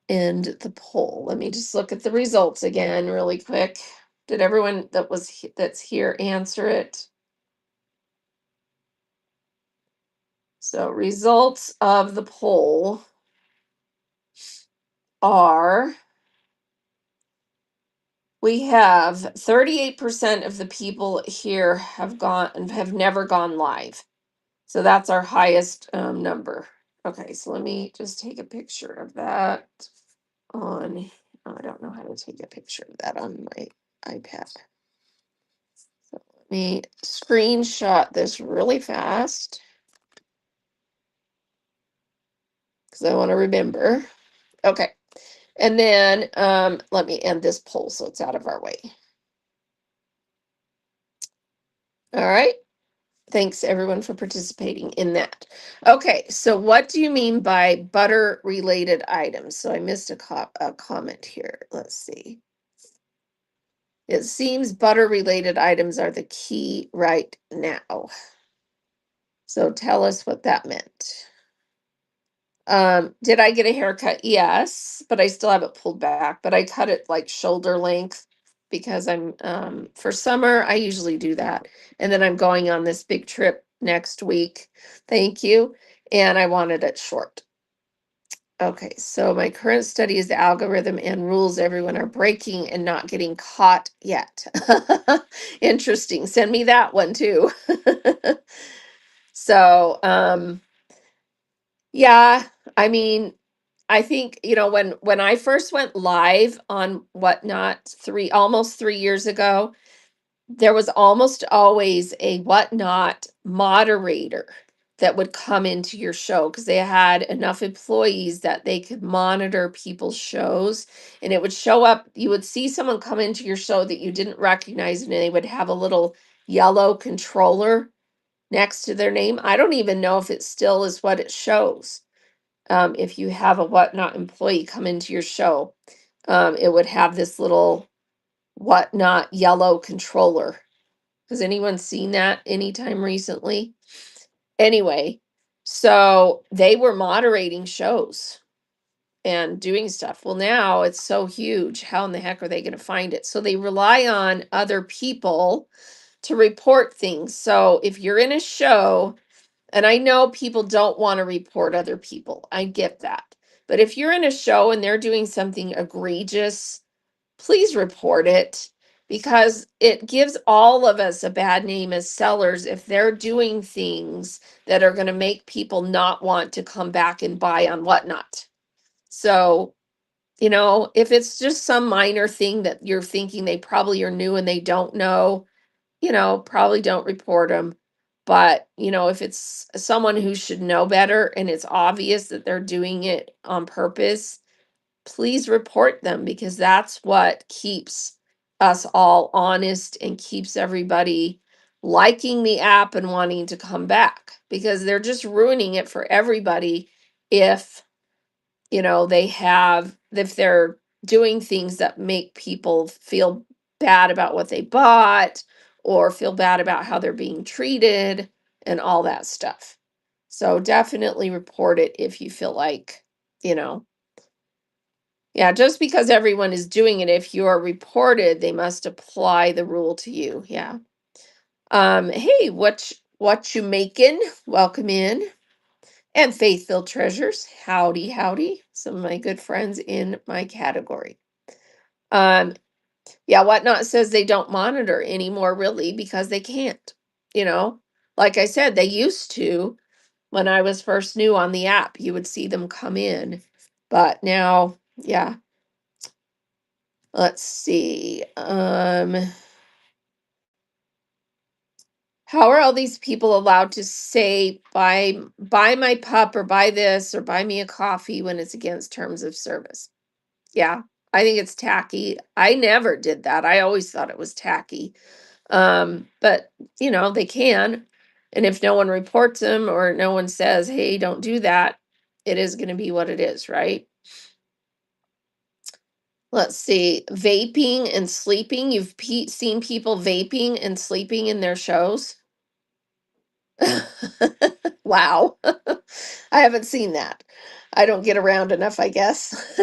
end the poll? Let me just look at the results again really quick. Did everyone that's here answer it? So, results of the poll are we have 38% of the people here have never gone live. So that's our highest number. Okay, so let me just take a picture of that on, I don't know how to take a picture of that on my iPad. So let me screenshot this really fast because I want to remember. Okay, and then let me end this poll so it's out of our way. All right. Thanks everyone for participating in that. Okay, so what do you mean by butter related items? So I missed a comment here. Let's see. It seems butter related items are the key right now. So tell us what that meant. Did I get a haircut? Yes, but I still have it pulled back, but I cut it like shoulder length because I'm for summer I usually do that. And then I'm going on this big trip next week. Thank you. And I wanted it short. Okay, so my current study is the algorithm and rules everyone are breaking and not getting caught yet. Interesting. Send me that one too. So, yeah, I mean, I think, you know, when I first went live on Whatnot almost 3 years ago, there was almost always a Whatnot moderator that would come into your show because they had enough employees that they could monitor people's shows, and it would show up. You would see someone come into your show that you didn't recognize, and they would have a little yellow controller next to their name. I don't even know if it still is what it shows. If you have a Whatnot employee come into your show, it would have this little Whatnot yellow controller. Has anyone seen that anytime recently? Anyway, so they were moderating shows and doing stuff. Well, now it's so huge. How in the heck are they going to find it? So they rely on other people to report things. So if you're in a show, and I know people don't want to report other people, I get that. But if you're in a show and they're doing something egregious, please report it because it gives all of us a bad name as sellers if they're doing things that are going to make people not want to come back and buy on Whatnot. So, you know, if it's just some minor thing that you're thinking they probably are new and they don't know, you know, probably don't report them. But, you know, if it's someone who should know better and it's obvious that they're doing it on purpose, please report them because that's what keeps us all honest and keeps everybody liking the app and wanting to come back because they're just ruining it for everybody if, you know, if they're doing things that make people feel bad about what they bought or feel bad about how they're being treated and all that stuff. So definitely report it if you feel like, you know, yeah, just because everyone is doing it, if you're reported, they must apply the rule to you. Yeah. Hey, what you making? Welcome in. And Faithful Treasures. Howdy, howdy. Some of my good friends in my category. Um, yeah, Whatnot says they don't monitor anymore, really, because they can't. You know, like I said, they used to. When I was first new on the app, you would see them come in. But now, yeah. Let's see. How are all these people allowed to say buy my pup or buy this or buy me a coffee when it's against terms of service? Yeah, I think it's tacky. I never did that. I always thought it was tacky. But they can. And if no one reports them or no one says, hey, don't do that, it is going to be what it is, right? Let's see. Vaping and sleeping. You've seen people vaping and sleeping in their shows? Wow. I haven't seen that. I don't get around enough, I guess.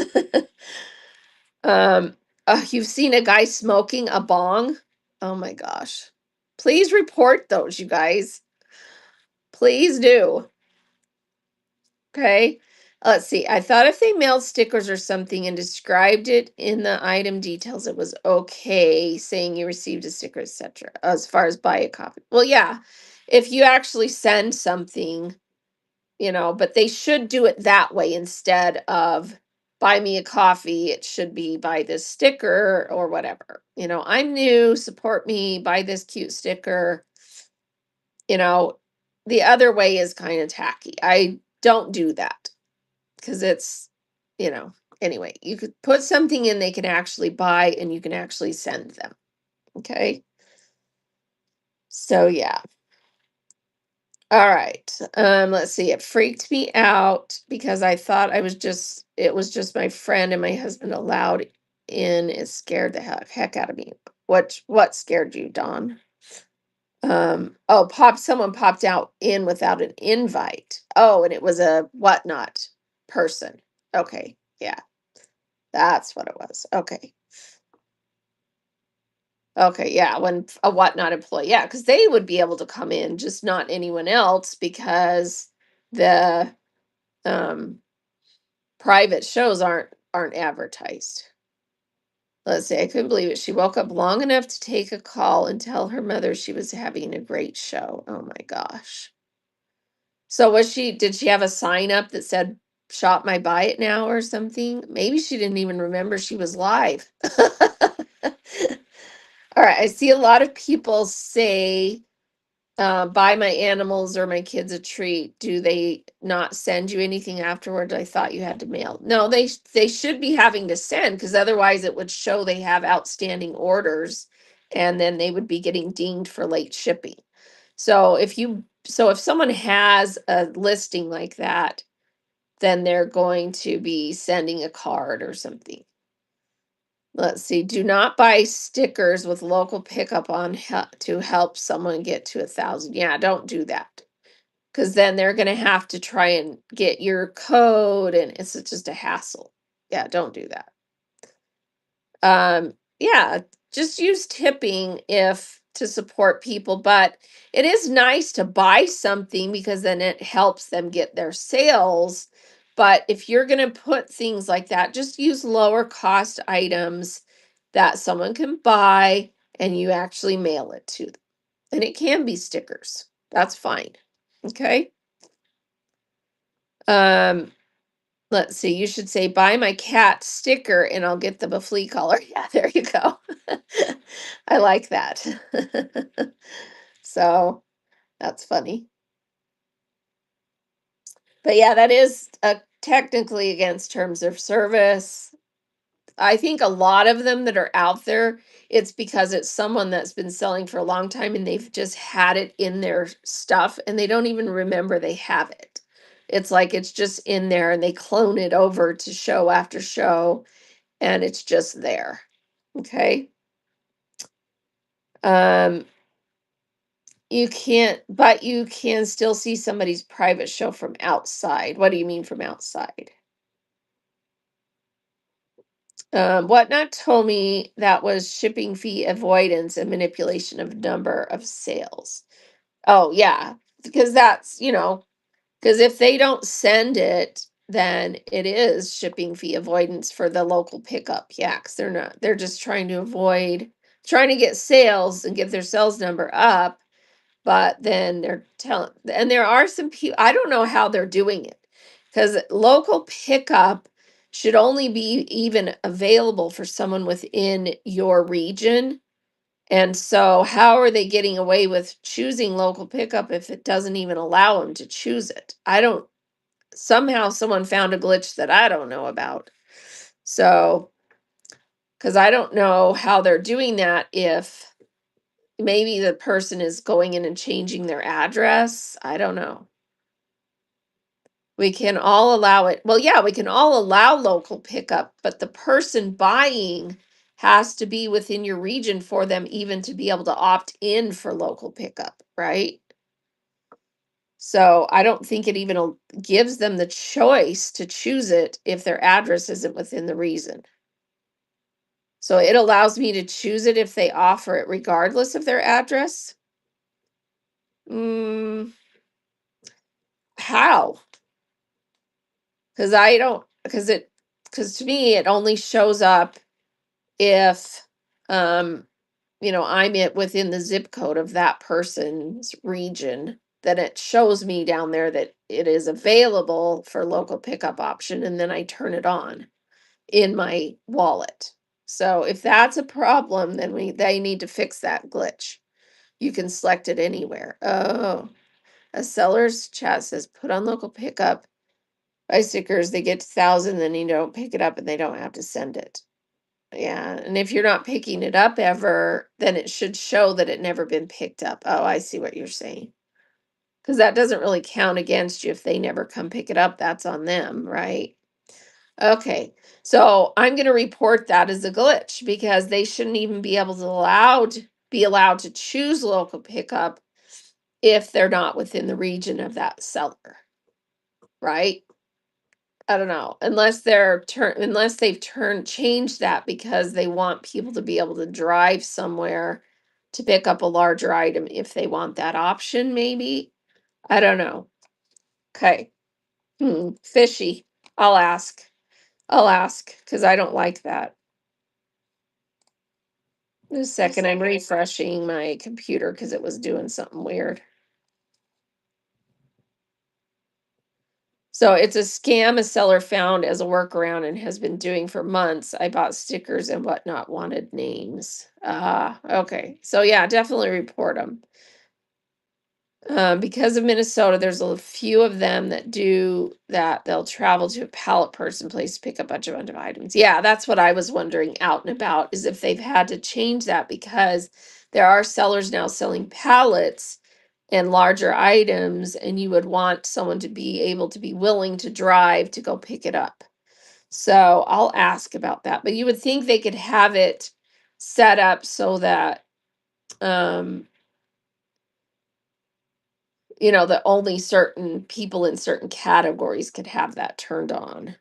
um, you've seen a guy smoking a bong? Oh my gosh. Please report those, you guys. Please do. Okay. Let's see. I thought if they mailed stickers or something and described it in the item details, it was okay saying you received a sticker, etc. As far as buy a copy. Well, yeah. If you actually send something, but they should do it that way instead of buy me a coffee. It should be buy this sticker or whatever. I'm new, support me, buy this cute sticker. You know, the other way is kind of tacky. I don't do that because it's, you know, anyway, you could put something in they can actually buy and you can actually send them. Okay. So, yeah. All right. Let's see. It freaked me out because I thought it was just my friend and my husband allowed in. It scared the heck out of me. What scared you, Dawn? Oh, someone popped out in without an invite. Oh, and it was a whatnot person. Okay. Yeah. That's what it was. Okay. Okay, yeah, when a whatnot employee, yeah, because they would be able to come in, just not anyone else because the um private shows aren't advertised. Let's see, I couldn't believe it. She woke up long enough to take a call and tell her mother she was having a great show. Oh my gosh. So did she have a sign up that said shop my buy it now or something? Maybe she didn't even remember she was live. All right, I see a lot of people say buy my animals or my kids a treat. Do they not send you anything afterward? I thought you had to mail. No, they should be having to send because otherwise it would show they have outstanding orders and then they would be getting dinged for late shipping. So if someone has a listing like that, then they're going to be sending a card or something. Let's see. Do not buy stickers with local pickup on to help someone get to 1,000. Yeah, don't do that. Because then they're going to have to try and get your code and it's just a hassle. Yeah, don't do that. Yeah, just use tipping if to support people, but it is nice to buy something because then it helps them get their sales. But if you're going to put things like that, just use lower cost items that someone can buy and you actually mail it to them. And it can be stickers. That's fine. Okay? Um Let's see, you should say, buy my cat sticker and I'll get them a flea collar. Yeah, there you go. I like that. So that's funny. But yeah, that is technically against terms of service. I think a lot of them that are out there, it's because it's someone that's been selling for a long time and they've just had it in their stuff and they don't even remember they have it. It's like it's just in there and they clone it over to show after show and it's just there. Okay. Um, but you can still see somebody's private show from outside. What do you mean from outside? Whatnot told me that was shipping fee avoidance and manipulation of number of sales. Oh, yeah, because because if they don't send it, then it is shipping fee avoidance for the local pickup. Yeah, because they're just trying to get sales and get their sales number up. but then they're telling, and there are some people, I don't know how they're doing it, because local pickup should only be even available for someone within your region. And so how are they getting away with choosing local pickup if it doesn't even allow them to choose it? I don't, somehow someone found a glitch that I don't know about. So, because I don't know how they're doing that, if maybe the person is going in and changing their address. I don't know. We can all allow it. Well, yeah, we can all allow local pickup, but the person buying has to be within your region for them even to be able to opt in for local pickup, right? So I don't think it even gives them the choice to choose it if their address isn't within the reason. So it allows me to choose it if they offer it regardless of their address. Mm, how? Because I don't, because to me it only shows up if, um, I'm within the zip code of that person's region. Then it shows me down there that it is available for local pickup option, and then I turn it on in my wallet. So if that's a problem, then they need to fix that glitch. You can select it anywhere. Oh, a seller's chat says put on local pickup. Buy stickers, they get 1,000, then you don't pick it up and they don't have to send it. Yeah, and if you're not picking it up ever, then it should show that it never been picked up. Oh, I see what you're saying. Because that doesn't really count against you if they never come pick it up. That's on them, right? Okay, so I'm going to report that as a glitch because they shouldn't even be able to be allowed to choose local pickup if they're not within the region of that seller, right? I don't know, unless they've changed that because they want people to be able to drive somewhere to pick up a larger item if they want that option, maybe. I don't know. Okay. Fishy. I'll ask. I'll ask because I don't like that. In a second, I'm refreshing my computer because it was doing something weird. So it's a scam a seller found as a workaround and has been doing for months. I bought stickers and whatnot, wanted names. Okay. So yeah, definitely report them. Because of Minnesota, there's a few of them that do that. They'll travel to a pallet person place to pick up a bunch of items. Yeah, that's what I was wondering out and about, is if they've had to change that because there are sellers now selling pallets and larger items, and you would want someone to be able to be willing to drive to go pick it up. So I'll ask about that. But you would think they could have it set up so that um that only certain people in certain categories could have that turned on.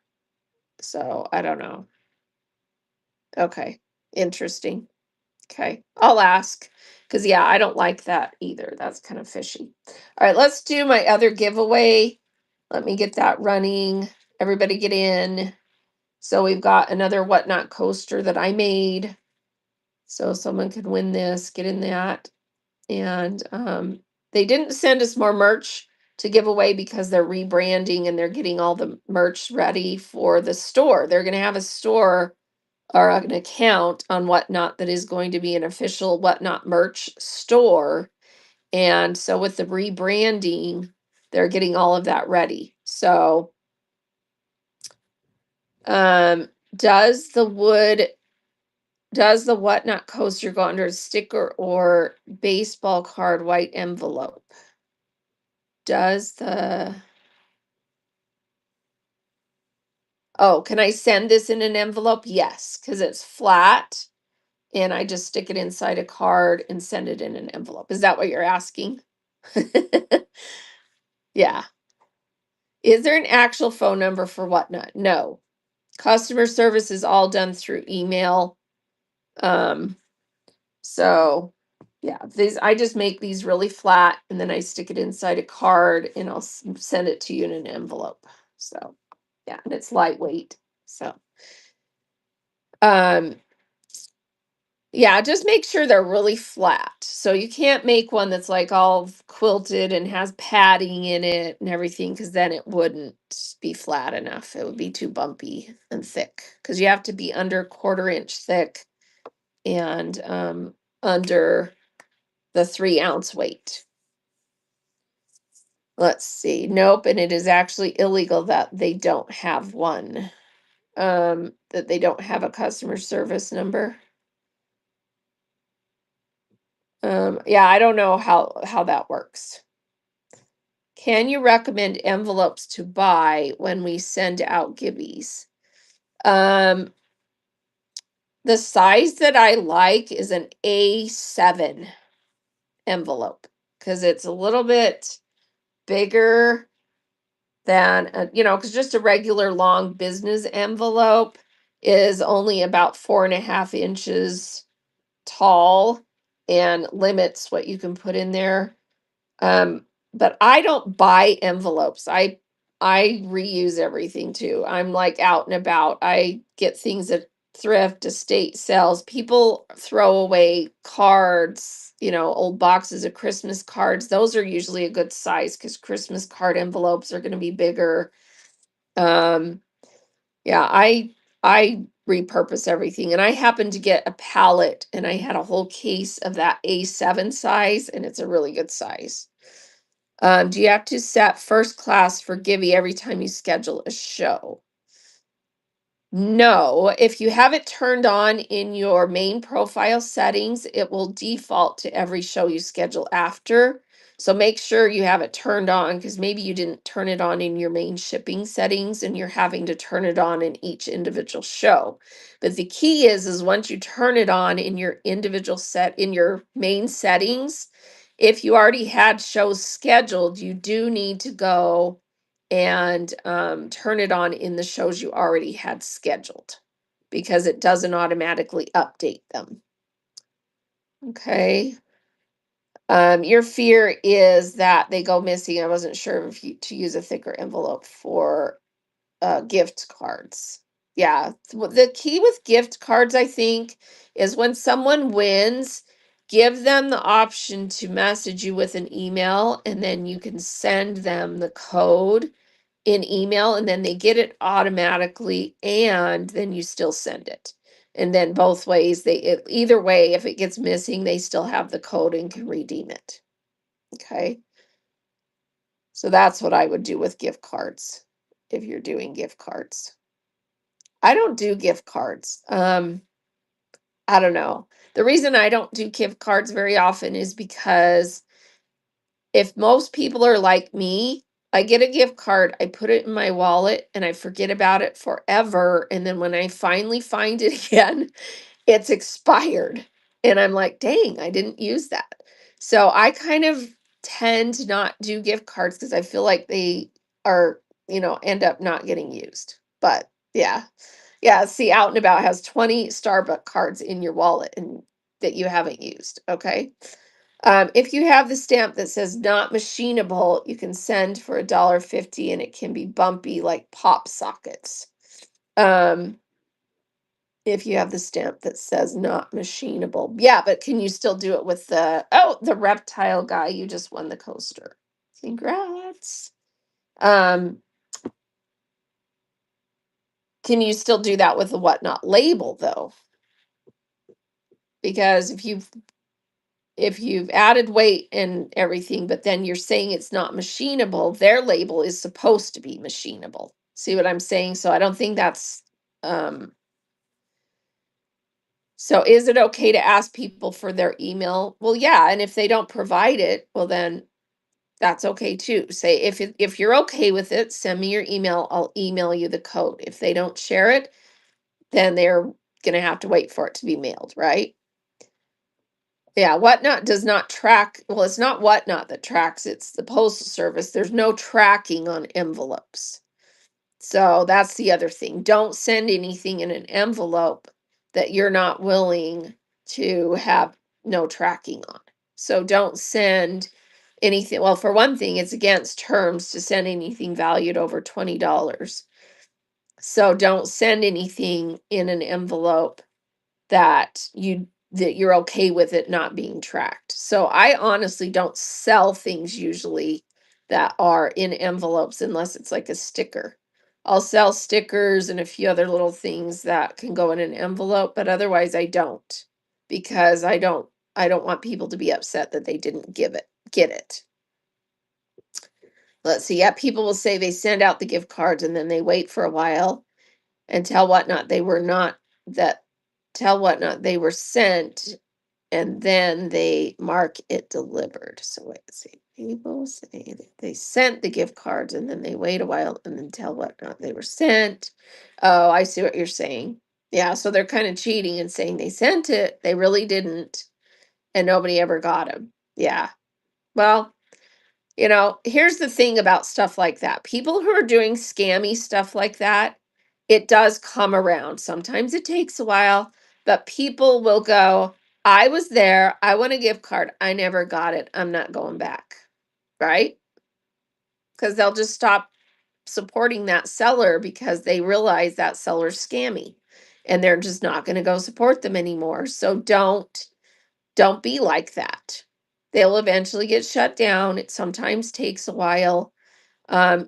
So I don't know. Okay. Interesting. Okay. I'll ask. Because, yeah, I don't like that either. That's kind of fishy. All right. Let's do my other giveaway. Let me get that running. Everybody get in. So we've got another Whatnot coaster that I made. So someone could win this. Get in that. And they didn't send us more merch to give away because they're rebranding and they're getting all the merch ready for the store. They're going to have a store or an account on Whatnot that is going to be an official Whatnot merch store. And so with the rebranding, they're getting all of that ready. So um does the wood does the Whatnot coaster go under a sticker or baseball card white envelope? Does the Oh, can I send this in an envelope? Yes, because it's flat and I just stick it inside a card and send it in an envelope. Is that what you're asking? Yeah. Is there an actual phone number for Whatnot? No. Customer service is all done through email. Um, so yeah, these I just make these really flat and then I stick it inside a card and I'll send it to you in an envelope. So yeah, and it's lightweight. So um Yeah, just make sure they're really flat. So you can't make one that's like all quilted and has padding in it and everything, because then it wouldn't be flat enough. It would be too bumpy and thick, because you have to be under 1/4 inch thick and under the 3 ounce weight. Let's see. Nope, and it is actually illegal that they don't have one. That they don't have a customer service number. Yeah, I don't know how that works. Can you recommend envelopes to buy when we send out gibbies? Um, the size that I like is an A7 envelope, because it's a little bit bigger than because just a regular long business envelope is only about 4.5 inches tall and limits what you can put in there. Um, but I don't buy envelopes. I reuse everything too. I'm like out and about. I get things at thrift, estate sales. People throw away cards, old boxes of Christmas cards. Those are usually a good size because Christmas card envelopes are going to be bigger. Um, yeah, I repurpose everything, and I happened to get a pallet, and I had a whole case of that A7 size, and it's a really good size. Do you have to set first class for Gibby every time you schedule a show? No, if you have it turned on in your main profile settings, it will default to every show you schedule after. So make sure you have it turned on, because maybe you didn't turn it on in your main shipping settings and you're having to turn it on in each individual show. But the key is once you turn it on in your individual set in your main settings, if you already had shows scheduled, you do need to go and turn it on in the shows you already had scheduled, because it doesn't automatically update them. Okay. Your fear is that they go missing. I wasn't sure if you to use a thicker envelope for gift cards. Yeah, the key with gift cards, I think, is when someone wins, give them the option to message you with an email, and then you can send them the code in email, and then they get it automatically, and then you still send it. And then both ways, either way, if it gets missing, they still have the code and can redeem it. Okay. So that's what I would do with gift cards if you're doing gift cards. I don't do gift cards. I don't know. The reason I don't do gift cards very often is because if most people are like me, I get a gift card, I put it in my wallet, and I forget about it forever. And then when I finally find it again, it's expired. And I'm like, dang, I didn't use that. So I kind of tend to not do gift cards because I feel like they are, end up not getting used. But yeah. Yeah, see, Out and About has 20 Starbucks cards in your wallet and that you haven't used. Okay. If you have the stamp that says not machinable, you can send for $1.50, and it can be bumpy like pop sockets. Um, if you have the stamp that says not machinable. Yeah, but can you still do it with the reptile guy? You just won the coaster. Congrats. Um, can you still do that with the whatnot label though? Because if you've added weight and everything, but then you're saying it's not machinable, their label is supposed to be machinable. See what I'm saying? So I don't think that's so is it okay to ask people for their email? Well, yeah, and if they don't provide it, well then that's okay too. Say if you're okay with it, send me your email. I'll email you the code. If they don't share it, then they're going to have to wait for it to be mailed, right? Yeah, Whatnot does not track. Well, it's not Whatnot that tracks, it's the Postal Service. There's no tracking on envelopes. So that's the other thing. Don't send anything in an envelope that you're not willing to have no tracking on. So don't send anything. Well, for one thing, it's against terms to send anything valued over $20. So don't send anything in an envelope that you that you're okay with it not being tracked. So I honestly don't sell things usually that are in envelopes unless it's like a sticker. I'll sell stickers and a few other little things that can go in an envelope, but otherwise I don't, because I don't want people to be upset that they didn't get it. Let's see. Yeah, people will say they send out the gift cards and then they wait for a while and tell whatnot they were sent, and then they mark it delivered. So wait, let's see. People say that they sent the gift cards and then they wait a while and then tell whatnot they were sent. Oh, I see what you're saying. Yeah, so they're kind of cheating and saying they sent it, they really didn't, and nobody ever got them. Yeah. Well, here's the thing about stuff like that. People who are doing scammy stuff like that, it does come around. Sometimes it takes a while, but people will go, I was there. I want a gift card. I never got it. I'm not going back. Right? Because they'll just stop supporting that seller because they realize that seller's scammy and they're just not going to go support them anymore. So don't be like that. They'll eventually get shut down. It sometimes takes a while. And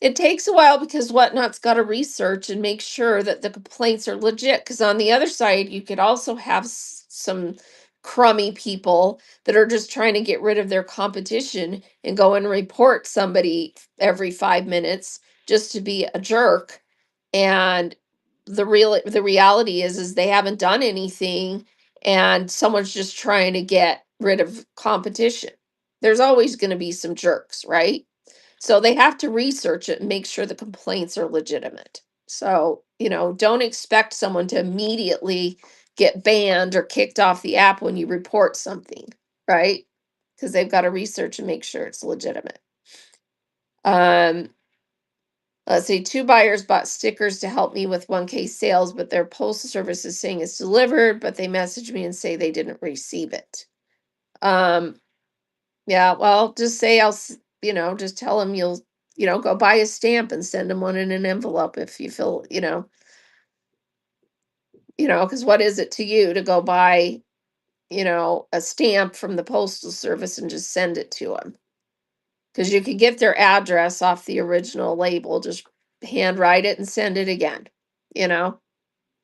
it takes a while because Whatnot's got to research and make sure that the complaints are legit. Because on the other side, you could also have some crummy people that are just trying to get rid of their competition and go and report somebody every 5 minutes just to be a jerk. And the reality is they haven't done anything, and someone's just trying to get rid of competition. There's always going to be some jerks, right? So they have to research it and make sure the complaints are legitimate. So, don't expect someone to immediately get banned or kicked off the app when you report something, right? Because they've got to research and make sure it's legitimate. Um, let's see, 2 buyers bought stickers to help me with 1K sales, but their postal service is saying it's delivered, but they message me and say they didn't receive it. Yeah, well, just say just tell them you'll, go buy a stamp and send them one in an envelope if you feel, because what is it to you to go buy, a stamp from the postal service and just send it to them? Because you could get their address off the original label, just handwrite it and send it again, you know?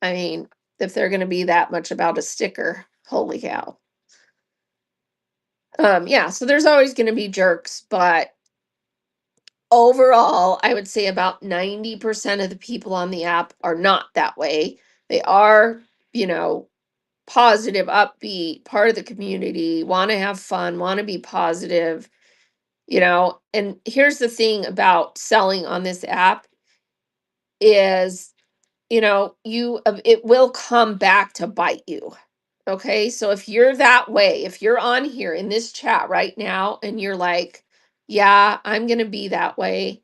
I mean, if they're going to be that much about a sticker, holy cow. Yeah, so there's always going to be jerks, but overall, I would say about 90% of the people on the app are not that way. They are, you know, positive, upbeat, part of the community, want to have fun, want to be positive, And here's the thing about selling on this app is, it will come back to bite you. Okay? So if you're that way, if you're on here in this chat right now and you're like, yeah, I'm going to be that way,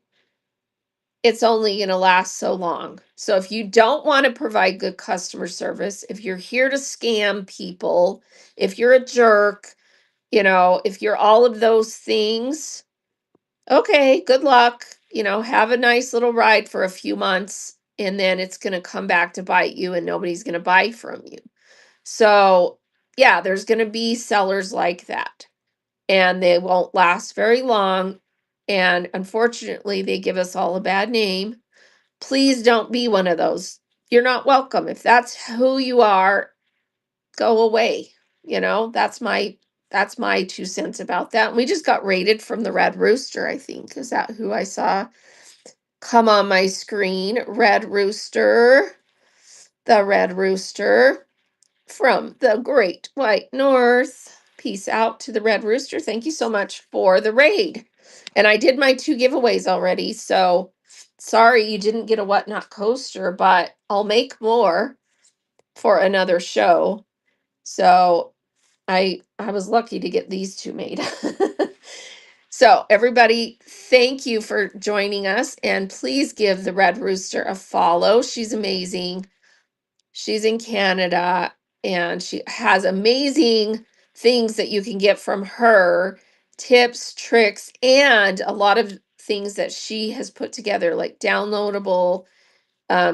it's only going to last so long. So if you don't want to provide good customer service, if you're here to scam people, if you're a jerk, if you're all of those things, okay, good luck. Have a nice little ride for a few months, and then it's going to come back to bite you and nobody's going to buy from you. So, yeah, there's going to be sellers like that, and they won't last very long. And unfortunately, they give us all a bad name. Please don't be one of those. You're not welcome. If that's who you are, go away. That's my 2 cents about that. And we just got rated from the Red Rooster, I think. Is that who I saw come on my screen? Red Rooster. The Red Rooster from the Great White North. Peace out to the Red Rooster. Thank you so much for the raid. And I did my 2 giveaways already, so sorry you didn't get a Whatnot coaster, but I'll make more for another show. So I was lucky to get these 2 made. So everybody, thank you for joining us, and please give the Red Rooster a follow. She's amazing. She's in Canada and she has amazing things that you can get from her, tips, tricks, and a lot of things that she has put together, like downloadable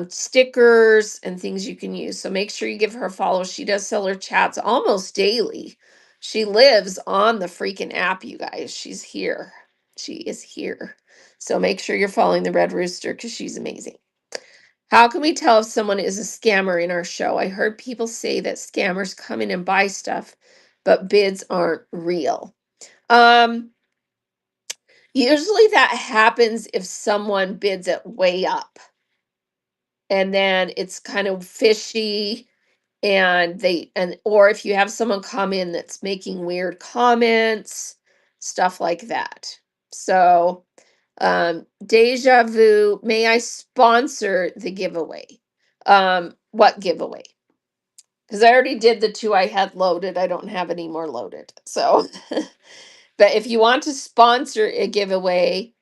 stickers and things you can use. So make sure you give her a follow. She does sell her chats almost daily. She lives on the freaking app, you guys. She's here. She is here. So make sure you're following the Red Rooster because she's amazing. How can we tell if someone is a scammer in our show? I heard people say that scammers come in and buy stuff, but bids aren't real. Um, Usually that happens if someone bids it way up and then it's kind of fishy and or if you have someone come in that's making weird comments, stuff like that. So, deja vu, may I sponsor the giveaway? What giveaway? Because I already did the two I had loaded. I don't have any more loaded. So, but if you want to sponsor a giveaway,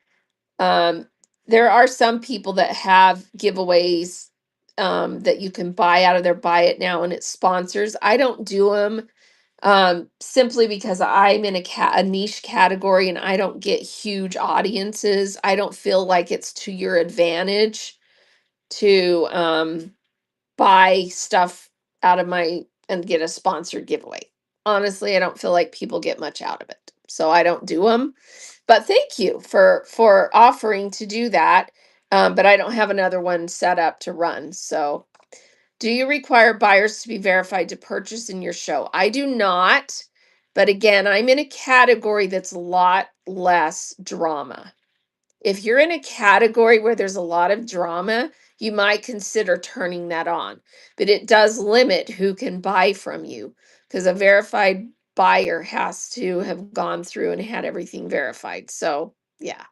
um, there are some people that have giveaways that you can buy out of their Buy It Now and it sponsors. I don't do them simply because I'm in a niche category and I don't get huge audiences. I don't feel like it's to your advantage to buy stuff out of my and get a sponsored giveaway. Honestly, I don't feel like people get much out of it. So I don't do them. But thank you for offering to do that. But I don't have another one set up to run. So do you require buyers to be verified to purchase in your show? I do not. But again, I'm in a category that's a lot less drama. If you're in a category where there's a lot of drama, you might consider turning that on. But it does limit who can buy from you because a verified buyer has to have gone through and had everything verified. So, yeah.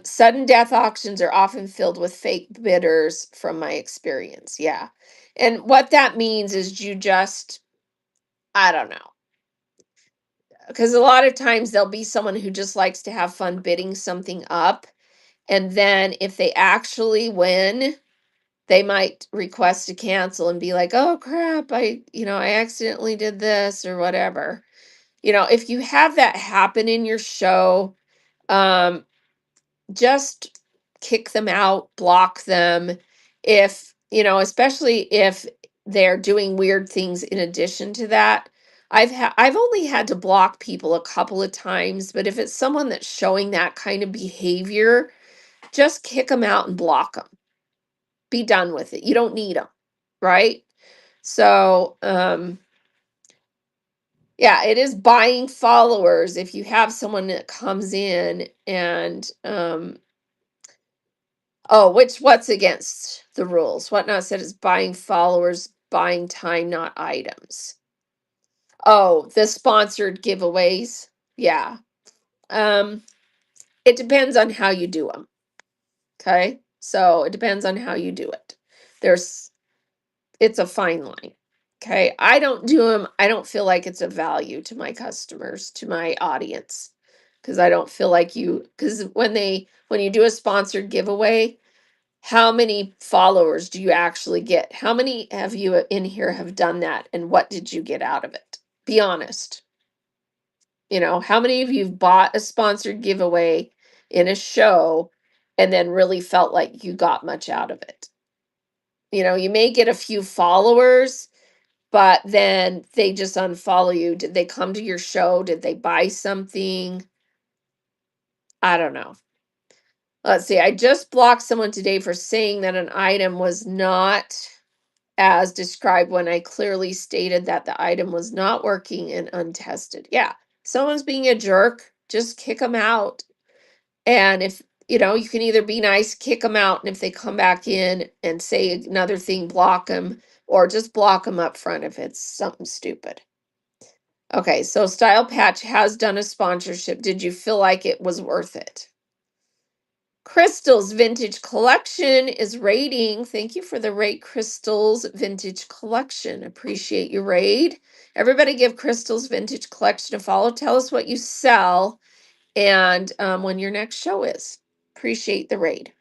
Sudden death auctions are often filled with fake bidders from my experience. Yeah. And what that means is you just, I don't know. Because a lot of times there'll be someone who just likes to have fun bidding something up. And then if they actually win, they might request to cancel and be like, oh crap, I accidentally did this or whatever. If you have that happen in your show, um, just kick them out, block them. Especially if they're doing weird things in addition to that. I've only had to block people a couple of times, but if it's someone that's showing that kind of behavior, just kick them out and block them. Be done with it. You don't need them, right? So, yeah, it is buying followers if you have someone that comes in and what's against the rules? Whatnot said is buying followers, buying time, not items. Oh, the sponsored giveaways. Yeah. Um, it depends on how you do them. Okay. So it depends on how you do it. It's a fine line. Okay. I don't do them. I don't feel like it's a value to my customers, to my audience. Because I don't feel like because when you do a sponsored giveaway, how many followers do you actually get? How many have you in here have done that? And what did you get out of it? Be honest. How many of you have bought a sponsored giveaway in a show and then really felt like you got much out of it? You may get a few followers, but then they just unfollow you. Did they come to your show? Did they buy something? I don't know. Let's see. I just blocked someone today for saying that an item was not as described when I clearly stated that the item was not working and untested. Yeah. Someone's being a jerk, just kick them out. And if you can either be nice, kick them out, and if they come back in and say another thing, block them, or just block them up front if it's something stupid. Okay, so Style Patch has done a sponsorship. Did you feel like it was worth it? Crystal's Vintage Collection is raiding. Thank you for the raid, Crystal's Vintage Collection. Appreciate your raid. Everybody give Crystal's Vintage Collection a follow. Tell us what you sell and when your next show is. Appreciate the raid.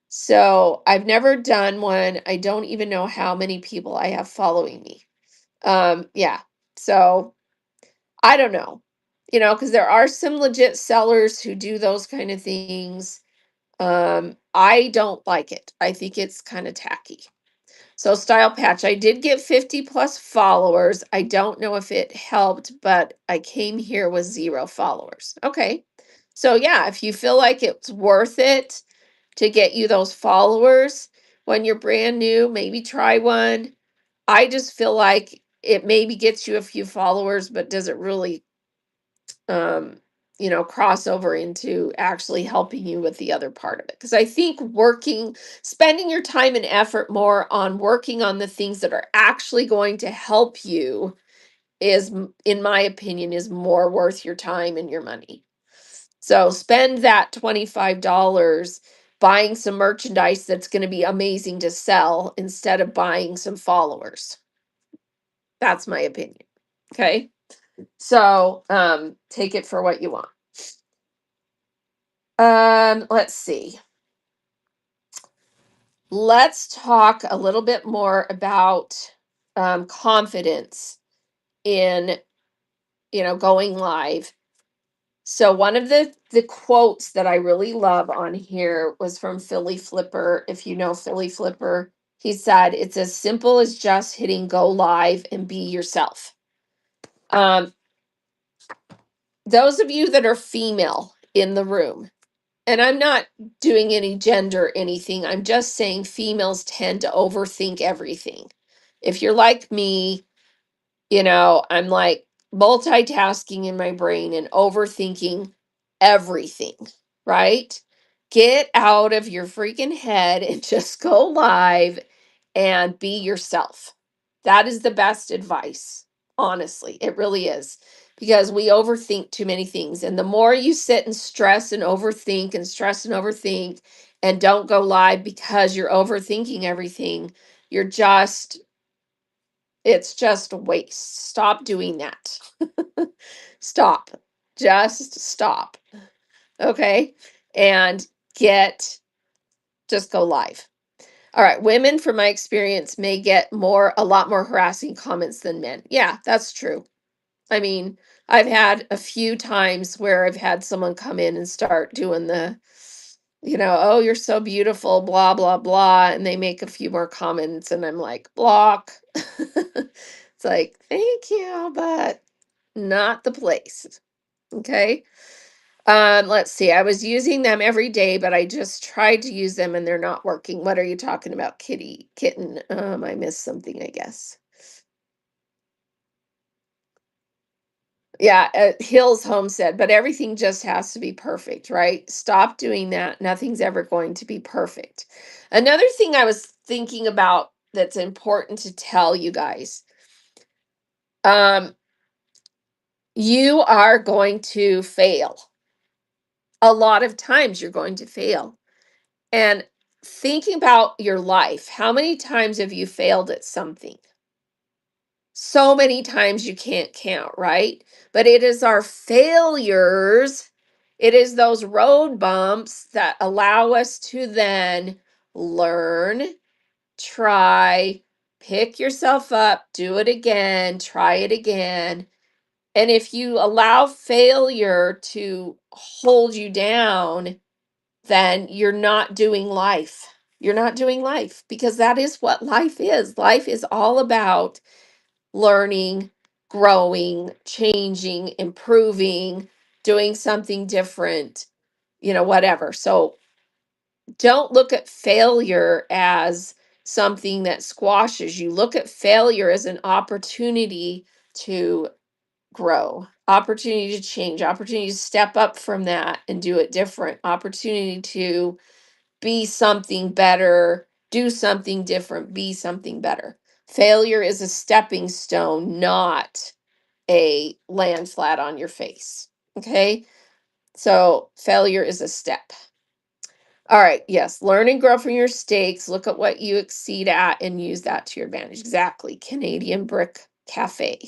So I've never done one. I don't even know how many people I have following me. Yeah. So I don't know. Because there are some legit sellers who do those kind of things. I don't like it. I think it's kind of tacky. So Style Patch, I did get 50 plus followers. I don't know if it helped, but I came here with 0 followers. Okay. So yeah, if you feel like it's worth it to get you those followers when you're brand new, maybe try one. I just feel like it maybe gets you a few followers, but does it really um cross over into actually helping you with the other part of it? Because I think spending your time and effort more on working on the things that are actually going to help you in my opinion, is more worth your time and your money. So spend that $25 buying some merchandise that's going to be amazing to sell instead of buying some followers. That's my opinion. Okay. So take it for what you want. Let's see. Let's talk a little bit more about confidence in going live. So one of the quotes that I really love on here was from Philly Flipper. If you know Philly Flipper, he said, "It's as simple as just hitting go live and be yourself." Um, those of you that are female in the room, and I'm not doing any gender anything, I'm just saying females tend to overthink everything. If you're like me, I'm like multitasking in my brain and overthinking everything, right? Get out of your freaking head and just go live and be yourself. That is the best advice. Honestly, it really is. Because we overthink too many things. And the more you sit and stress and overthink and stress and overthink and don't go live because you're overthinking everything, you're just it's just a waste. Stop doing that. Stop. Just stop. Okay? And get just go live. All right, women from my experience may get a lot more harassing comments than men. Yeah, that's true. I mean, I've had a few times where I've had someone come in and start doing oh, you're so beautiful, blah, blah, blah. And they make a few more comments, and I'm like, block. It's like, thank you, but not the place. Okay. Let's see. I was using them every day, but I just tried to use them and they're not working. What are you talking about, kitten? I missed something, I guess. Yeah, Hill's home said, but everything just has to be perfect, right? Stop doing that. Nothing's ever going to be perfect. Another thing I was thinking about that's important to tell you guys. You are going to fail. A lot of times you're going to fail. And thinking about your life, how many times have you failed at something? So many times you can't count, right? But it is our failures, it is those road bumps that allow us to then learn, try, pick yourself up, do it again, try it again. And if you allow failure to hold you down, then you're not doing life. You're not doing life because that is what life is. Life is all about learning, growing, changing, improving, doing something different, whatever. So don't look at failure as something that squashes you. Look at failure as an opportunity to grow, opportunity to change, opportunity to step up from that and do it different, opportunity to be something better, do something different, be something better. Failure is a stepping stone, not a land flat on your face. Okay. So failure is a step. All right. Yes. Learn and grow from your mistakes. Look at what you exceed at and use that to your advantage. Exactly. Canadian Brick Cafe.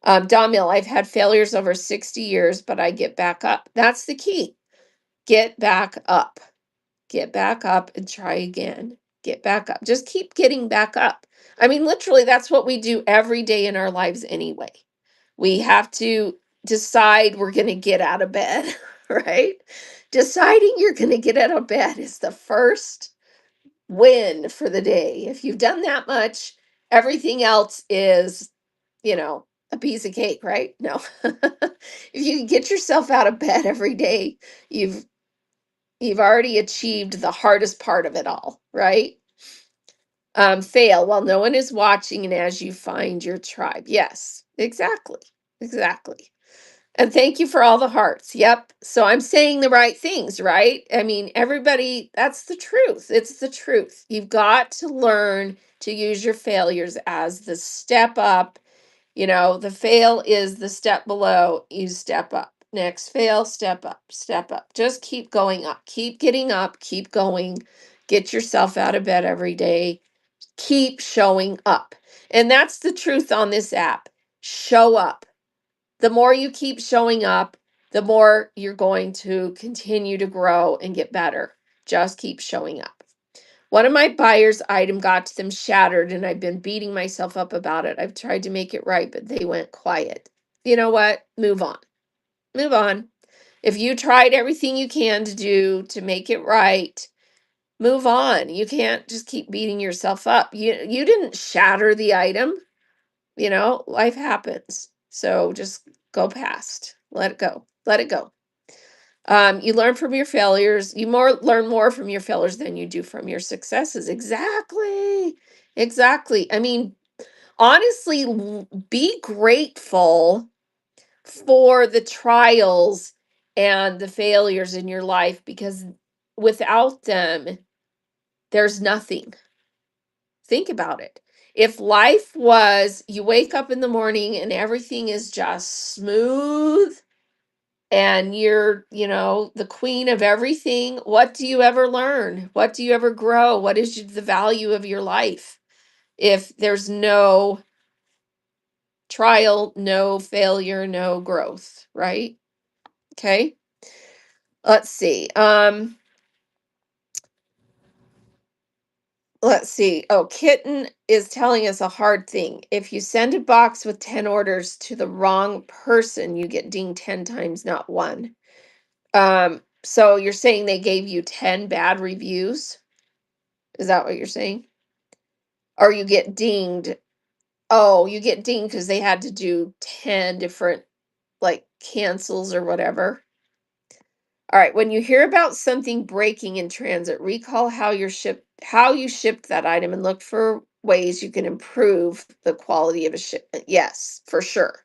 Don Mill, I've had failures over 60 years, but I get back up. That's the key. Get back up. Get back up and try again. Get back up. Just keep getting back up. I mean, literally, that's what we do every day in our lives anyway. We have to decide we're going to get out of bed, right? Deciding you're going to get out of bed is the first win for the day. If you've done that much, everything else is, a piece of cake, right? No. If you can get yourself out of bed every day, you've already achieved the hardest part of it all, right? Fail while no one is watching and as you find your tribe. Yes, exactly. Exactly. And thank you for all the hearts. Yep. So I'm saying the right things, right? I mean, everybody, that's the truth. It's the truth. You've got to learn to use your failures as the step up. The fail is the step below, you step up. Next fail, step up, step up. Just keep going up, keep getting up, keep going. Get yourself out of bed every day. Keep showing up. And that's the truth on this app. Show up. The more you keep showing up, the more you're going to continue to grow and get better. Just keep showing up. One of my buyers' item got to them shattered, and I've been beating myself up about it. I've tried to make it right, but they went quiet. You know what? Move on. Move on. If you tried everything you can to do to make it right, move on. You can't just keep beating yourself up. You didn't shatter the item. Life happens. So just go past. Let it go. Let it go. You learn from your failures. You learn more from your failures than you do from your successes. Exactly. Exactly. I mean, honestly, be grateful for the trials and the failures in your life, because without them, there's nothing. Think about it. If life was you wake up in the morning and everything is just smooth and you're, the queen of everything, what do you ever learn? What do you ever grow? What is the value of your life if there's no trial, no failure, no growth, right? Okay. Let's see. Let's see. Oh, Kitten is telling us a hard thing. If you send a box with 10 orders to the wrong person, you get dinged 10 times, not one. So you're saying they gave you 10 bad reviews? Is that what you're saying? Or you get dinged? Oh, you get dinged because they had to do 10 different like cancels or whatever. All right, when you hear about something breaking in transit, recall how you shipped that item and look for ways you can improve the quality of a shipment. Yes, for sure.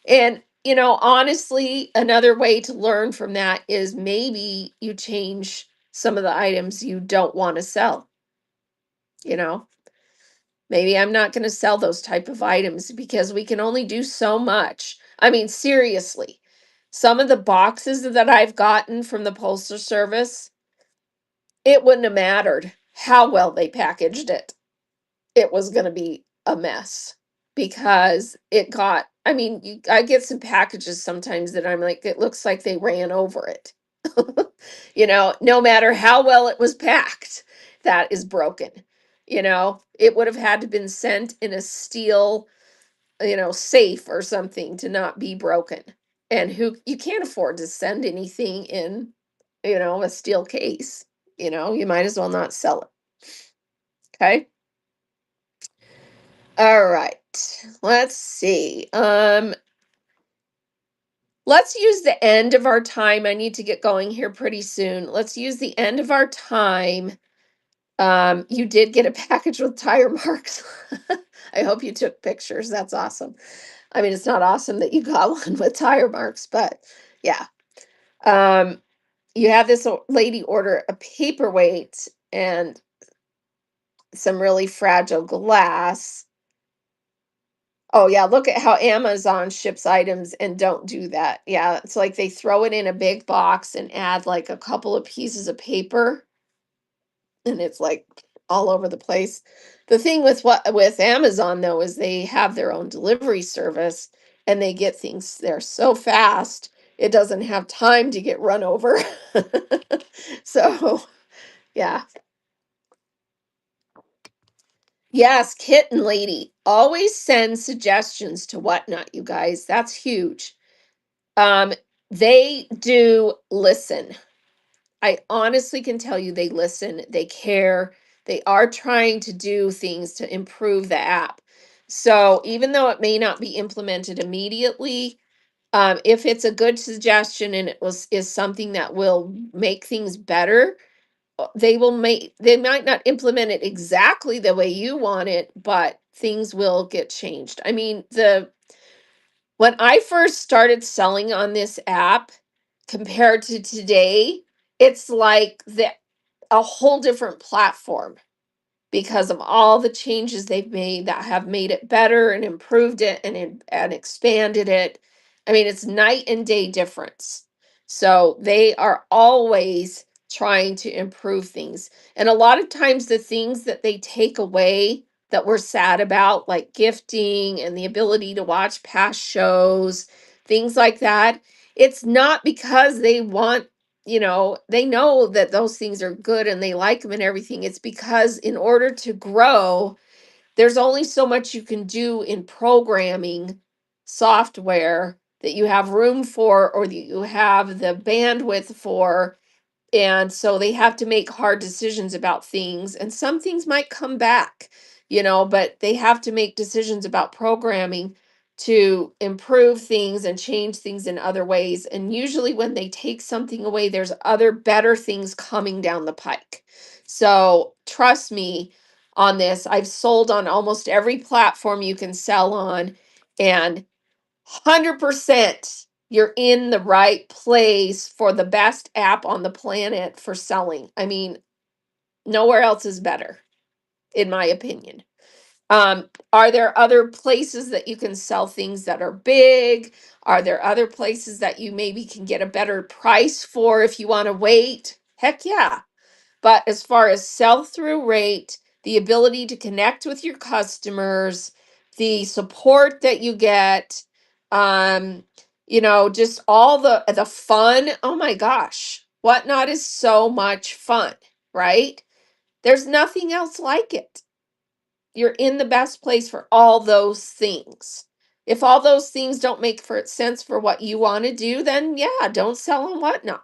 And honestly, another way to learn from that is maybe you change some of the items you don't want to sell. You know, maybe I'm not going to sell those type of items because we can only do so much. I mean, seriously, some of the boxes that I've gotten from the Postal Service, it wouldn't have mattered how well they packaged it. It was going to be a mess because I mean, I get some packages sometimes that I'm like, it looks like they ran over it. No matter how well it was packed, that is broken. It would have had to been sent in a steel, safe or something to not be broken. And you can't afford to send anything in, a steel case. You might as well not sell it. Okay. All right. Let's see. Let's use the end of our time. I need to get going here pretty soon. Let's use the end of our time. You did get a package with tire marks. I hope you took pictures. That's awesome. I mean, it's not awesome that you got one with tire marks, but yeah. You had this lady order a paperweight and some really fragile glass. Oh yeah, look at how Amazon ships items and don't do that. Yeah, it's like they throw it in a big box and add like a couple of pieces of paper and it's like all over the place. The thing with Amazon though is they have their own delivery service and they get things there so fast it doesn't have time to get run over. So, yeah. Yes, Kitten Lady. Always send suggestions to Whatnot, you guys. That's huge. Um, they do listen. I honestly can tell you they listen, they care, they are trying to do things to improve the app. So even though it may not be implemented immediately, if it's a good suggestion and it was is something that will make things better, they might not implement it exactly the way you want it, but things will get changed. I mean, the when I first started selling on this app compared to today, it's like a whole different platform because of all the changes they've made that have made it better and improved it and expanded it. I mean, it's night and day difference. So they are always trying to improve things. And a lot of times the things that they take away that we're sad about, like gifting and the ability to watch past shows, things like that, it's not because they want, they know that those things are good and they like them and everything. It's because in order to grow, there's only so much you can do in programming software that you have room for or that you have the bandwidth for, and so they have to make hard decisions about things, and some things might come back, but they have to make decisions about programming to improve things and change things in other ways. And usually, when they take something away, there's other better things coming down the pike. So, trust me on this. I've sold on almost every platform you can sell on, and 100% you're in the right place for the best app on the planet for selling. I mean, nowhere else is better, in my opinion. Are there other places that you can sell things that are big? Are there other places that you maybe can get a better price for if you want to wait? Heck yeah. But as far as sell through rate, the ability to connect with your customers, the support that you get, just all the fun. Oh my gosh, Whatnot is so much fun, right? There's nothing else like it. You're in the best place for all those things. If all those things don't make sense for what you want to do, then yeah, don't sell on Whatnot.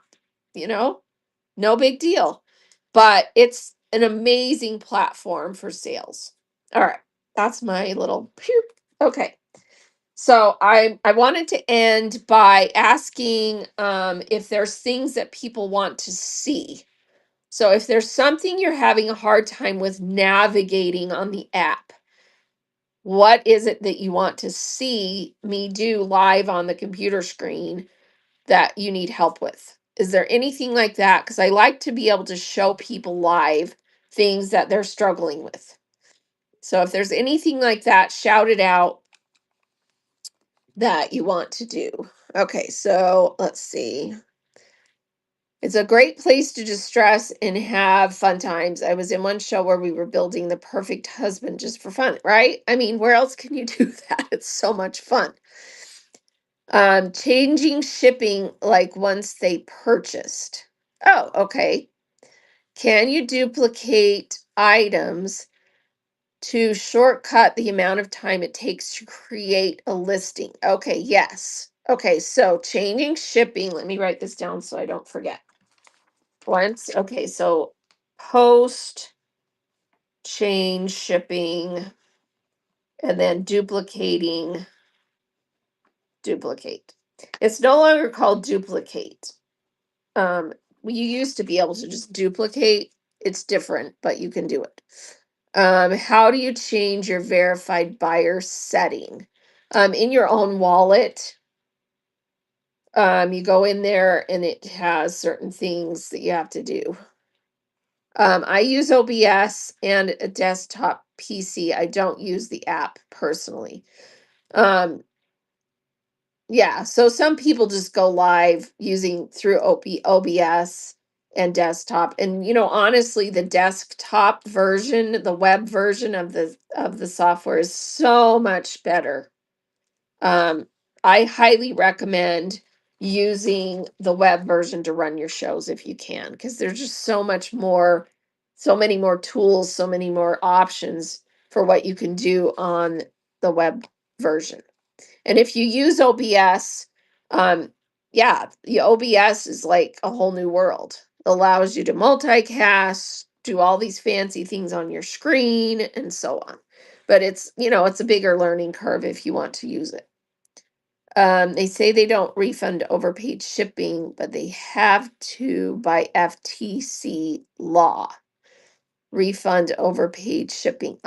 You know, no big deal. But it's an amazing platform for sales. All right, that's my little pew. Okay. So I wanted to end by asking if there's things that people want to see. So if there's something you're having a hard time with navigating on the app, what is it that you want to see me do live on the computer screen that you need help with? Is there anything like that? Because I like to be able to show people live things that they're struggling with. So if there's anything like that, shout it out that you want to do. Okay, so let's see. It's a great place to distress and have fun times. I was in one show where we were building the perfect husband just for fun, right? I mean, where else can you do that? It's so much fun. Changing shipping like once they purchased. Oh, okay. Can you duplicate items to shortcut the amount of time it takes to create a listing? Okay, yes. Okay, so changing shipping. Let me write this down so I don't forget. Okay, so post, change shipping, and then duplicate. It's no longer called duplicate. Um, you used to be able to just duplicate. It's different, but you can do it. How do you change your verified buyer setting? In your own wallet, you go in there and it has certain things that you have to do. I use OBS and a desktop PC. I don't use the app personally. Um, yeah, so some people just go live using through OBS and desktop. And honestly, the desktop version, the web version of the software is so much better. I highly recommend using the web version to run your shows if you can, because there's just so many more tools, so many more options for what you can do on the web version. And if you use OBS, yeah, the OBS is like a whole new world. allows you to multicast, do all these fancy things on your screen, and so on. But it's, it's a bigger learning curve if you want to use it. They say they don't refund overpaid shipping, but they have to by FTC law refund overpaid shipping.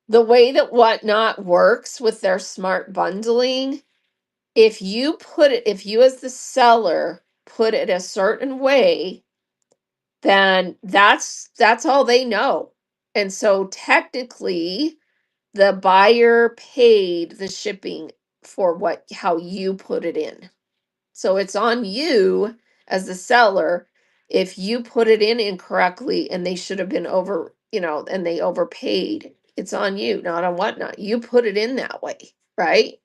The way that Whatnot works with their smart bundling, if you as the seller put it a certain way, then that's all they know. And so technically the buyer paid the shipping for how you put it in. So it's on you as the seller if you put it in incorrectly and they should have been and they overpaid. It's on you, not on Whatnot. You put it in that way, right?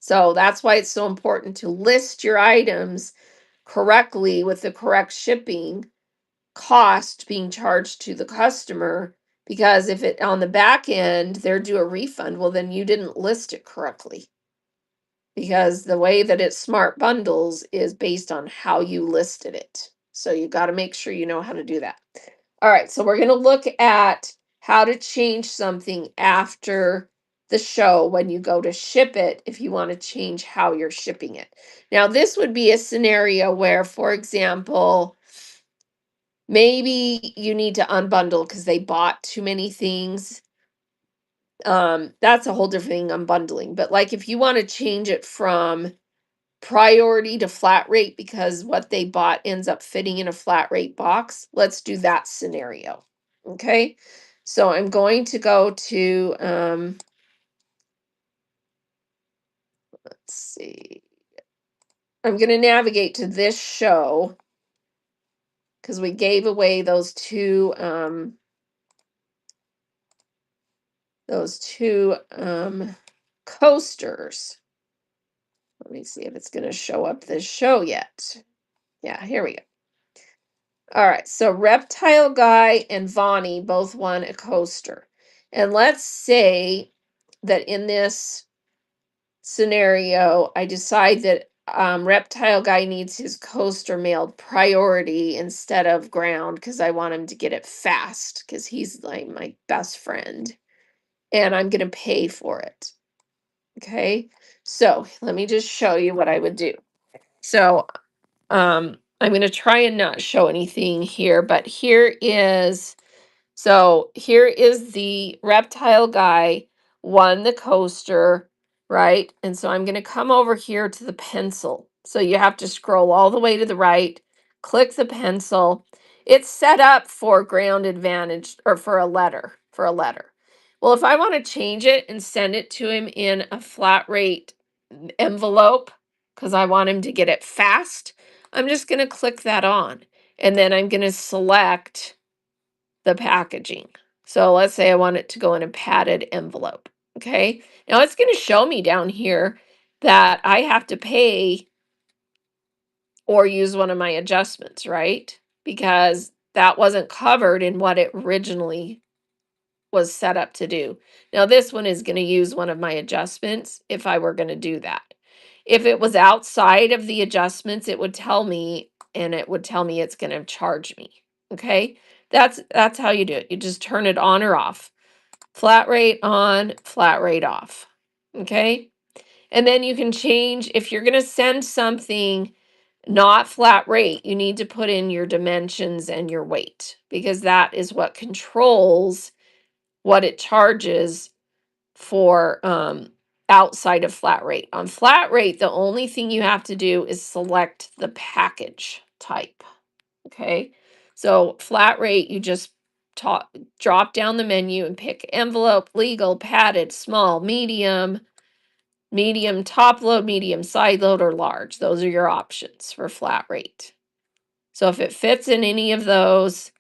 So that's why it's so important to list your items correctly with the correct shipping cost being charged to the customer, because if it on the back end they're due a refund, well then you didn't list it correctly, because the way that it's smart bundles is based on how you listed it. So you got to make sure you know how to do that. All right, so we're going to look at how to change something after the show when you go to ship it, if you want to change how you're shipping it. Now, this would be a scenario where, for example, maybe you need to unbundle because they bought too many things. That's a whole different thing, unbundling. But like if you want to change it from priority to flat rate because what they bought ends up fitting in a flat rate box, let's do that scenario. Okay. So I'm going to go to, let's see, I'm going to navigate to this show because we gave away those two coasters. Let me see if it's going to show up this show yet. Yeah, here we go. All right, so Reptile Guy and Vonnie both won a coaster. And let's say that in this scenario, I decide that Reptile Guy needs his coaster mailed priority instead of ground because I want him to get it fast because he's like my best friend. And I'm going to pay for it. Okay, so let me just show you what I would do. So I'm going to try and not show anything here, but here is the Reptile Guy won the coaster, right? And so I'm going to come over here to the pencil. So you have to scroll all the way to the right, click the pencil. It's set up for ground advantage or for a letter, Well, if I want to change it and send it to him in a flat rate envelope because I want him to get it fast, I'm just going to click that on. And then I'm going to select the packaging. So let's say I want it to go in a padded envelope. Okay. Now it's going to show me down here that I have to pay or use one of my adjustments, right? Because that wasn't covered in what it originally was set up to do. Now this one is going to use one of my adjustments if I were going to do that. If it was outside of the adjustments, it would tell me, and it would tell me it's going to charge me. Okay? That's how you do it. You just turn it on or off. Flat rate on, flat rate off. Okay? And then you can change if you're going to send something not flat rate, you need to put in your dimensions and your weight because that is what controls what it charges for outside of flat rate. On flat rate, the only thing you have to do is select the package type. Okay. So flat rate, you just drop down the menu and pick envelope, legal, padded, small, medium, top load, medium side load, or large. Those are your options for flat rate. So if it fits in any of those,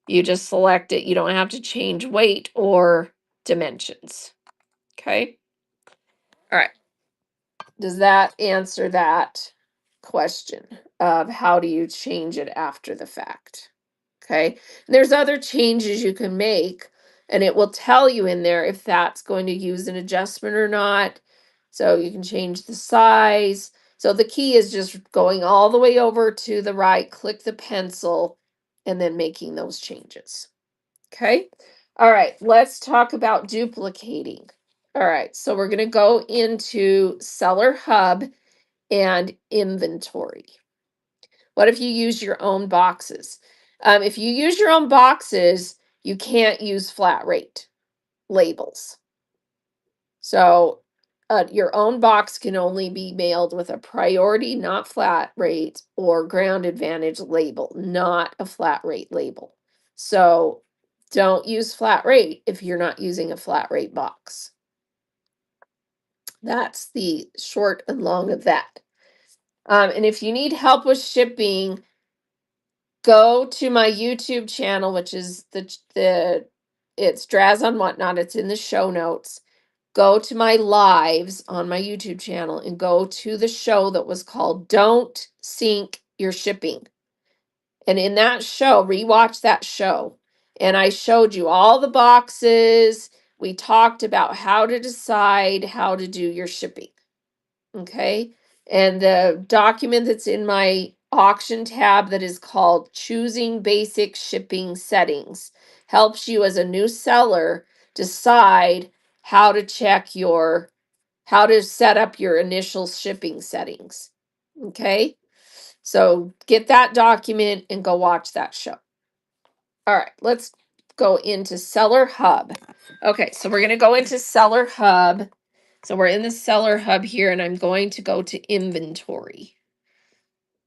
you just select it. You don't have to change weight or dimensions. Okay. All right. Does that answer that question of how do you change it after the fact? Okay. And there's other changes you can make, and it will tell you in there if that's going to use an adjustment or not. So you can change the size. So the key is just going all the way over to the right, click the pencil, and then making those changes. Okay. All right. Let's talk about duplicating. All right. So we're going to go into Seller Hub and inventory. What if you use your own boxes? If you use your own boxes, you can't use flat rate labels. So your own box can only be mailed with a priority, not flat rate, or ground advantage label, not a flat rate label. So don't use flat rate if you're not using a flat rate box. That's the short and long of that. And if you need help with shipping, go to my YouTube channel, which is it's Draz on Whatnot. It's in the show notes. Go to my lives on my YouTube channel and go to the show that was called Don't Sink Your Shipping. And in that show, rewatch that show. And I showed you all the boxes. We talked about how to decide how to do your shipping. Okay. And the document that's in my auction tab that is called Choosing Basic Shipping Settings helps you as a new seller decide how to how to set up your initial shipping settings. Okay. So get that document and go watch that show. All right, let's go into Seller Hub. Okay, so we're going to go into Seller Hub. So we're in the Seller Hub here, and I'm going to go to inventory.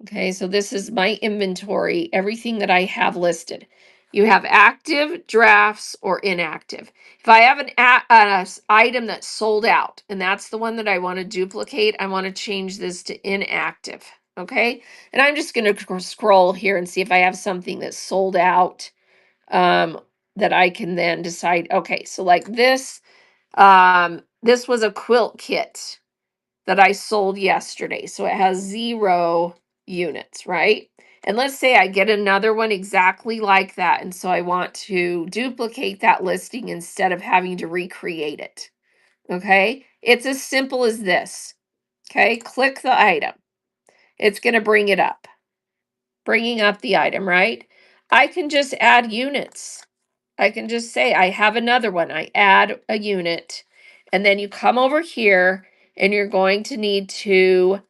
Okay, so this is my inventory, everything that I have listed. You have active, drafts, or inactive. If I have an item that's sold out, and that's the one that I want to duplicate, I want to change this to inactive. Okay, and I'm just going to scroll here and see if I have something that's sold out that I can then decide. Okay, so like this was a quilt kit that I sold yesterday. So it has 0 units, right? And let's say I get another one exactly like that. And so I want to duplicate that listing instead of having to recreate it. Okay. It's as simple as this. Okay. Click the item. It's going to bring it up, bringing up the item, right? I can just add units. I can just say, I have another one. I add a unit. And then you come over here and you're going to need to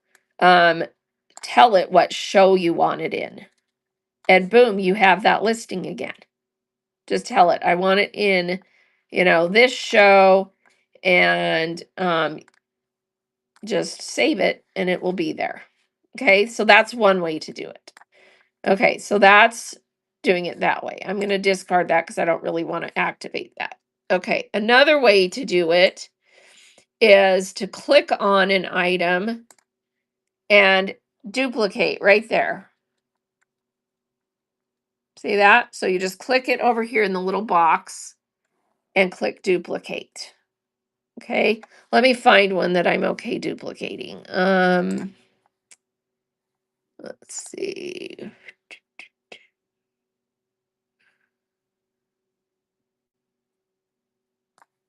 tell it what show you want it in. And boom, you have that listing again. Just tell it, I want it in, this show, and just save it and it will be there. Okay, so that's one way to do it. Okay, so that's doing it that way. I'm going to discard that because I don't really want to activate that. Okay, another way to do it is to click on an item and duplicate right there. See that? So you just click it over here in the little box and click duplicate. Okay, let me find one that I'm okay duplicating. Let's see.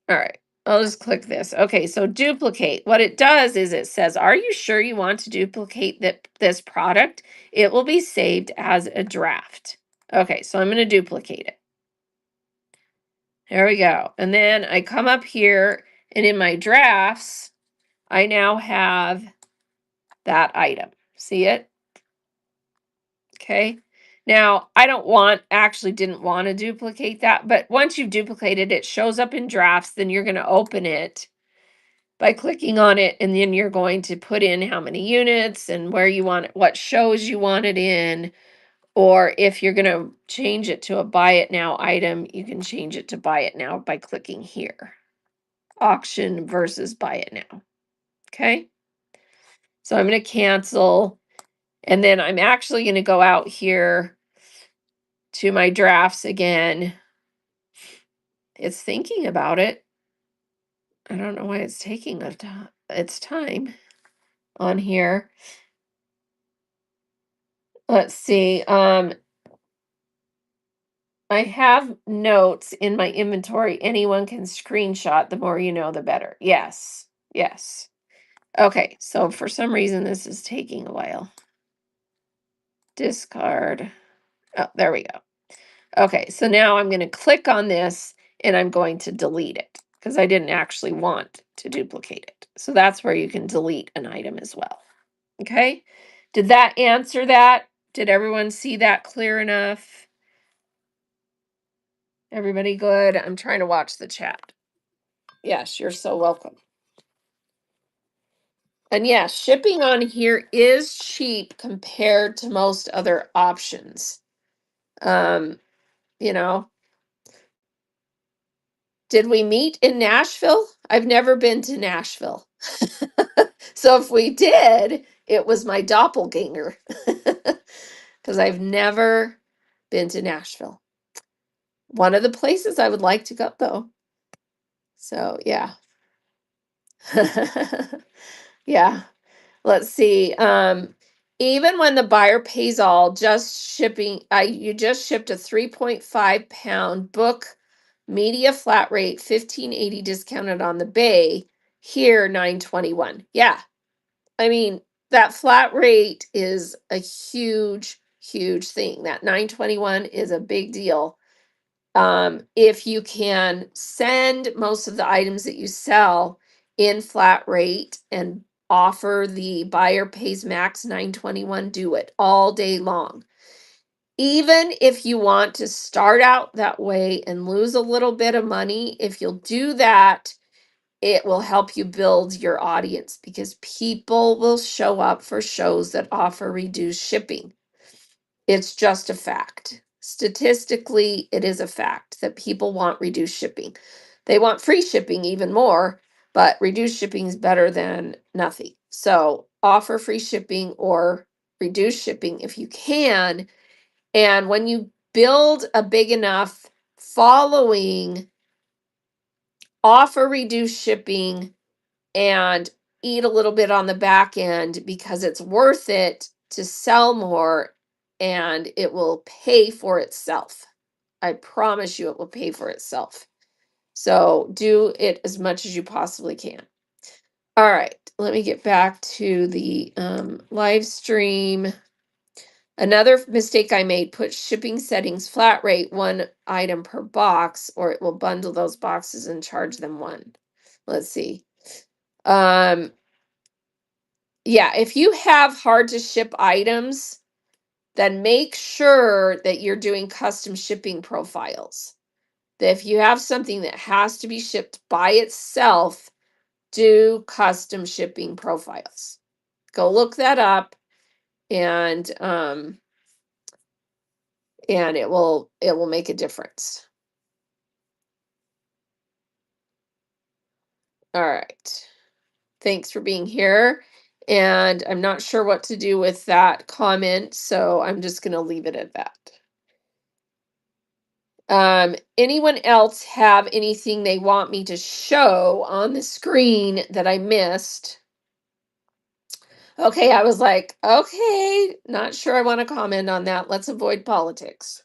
All right, I'll just click this. Okay, so duplicate. What it does is it says, are you sure you want to duplicate this product? It will be saved as a draft. Okay, so I'm going to duplicate it. There we go. And then I come up here, and in my drafts, I now have that item. See it? Okay. Now, I actually didn't want to duplicate that, but once you've duplicated it, shows up in drafts, then you're going to open it by clicking on it, and then you're going to put in how many units and where you want it, what shows you want it in, or if you're going to change it to a buy it now item, you can change it to buy it now by clicking here. Auction versus buy it now. Okay. So I'm going to cancel, and then I'm actually going to go out here to my drafts again. It's thinking about it. I don't know why it's taking its time on here. Let's see. I have notes in my inventory. Anyone can screenshot. The more you know, the better. Yes. Yes. Okay, so for some reason this is taking a while. Discard. Oh, there we go. Okay, so now I'm going to click on this and I'm going to delete it because I didn't actually want to duplicate it. So that's where you can delete an item as well. Okay, did that answer that? Did everyone see that clear enough? Everybody good? I'm trying to watch the chat. Yes, you're so welcome. And yes, shipping on here is cheap compared to most other options. You know, did we meet in Nashville? I've never been to Nashville. So if we did, it was my doppelganger. Because I've never been to Nashville. One of the places I would like to go, though. So, yeah. Yeah. Let's see. Even when the buyer pays all, just shipping, you just shipped a 3.5 pound book media flat rate, 1580 discounted on the bay. Here, 921. Yeah. I mean, that flat rate is a huge, huge thing. That 921 is a big deal. If you can send most of the items that you sell in flat rate and offer the buyer pays max 921, do it all day long. Even if you want to start out that way and lose a little bit of money, if you'll do that, it will help you build your audience because people will show up for shows that offer reduced shipping. It's just a fact. Statistically, it is a fact that people want reduced shipping. They want free shipping even more, but reduced shipping is better than nothing. So offer free shipping or reduced shipping if you can. And when you build a big enough following, offer reduced shipping and eat a little bit on the back end because it's worth it to sell more and it will pay for itself. I promise you it will pay for itself. So do it as much as you possibly can. All right, let me get back to the live stream. Another mistake I made, put shipping settings flat rate, one item per box, or it will bundle those boxes and charge them one. Let's see. Yeah, if you have hard to ship items, then make sure that you're doing custom shipping profiles. That if you have something that has to be shipped by itself, do custom shipping profiles. Go look that up and it will make a difference. All right. Thanks for being here. And I'm not sure what to do with that comment, so I'm just going to leave it at that. Anyone else have anything they want me to show on the screen that I missed? Okay, I was like, okay, not sure I want to comment on that. Let's avoid politics.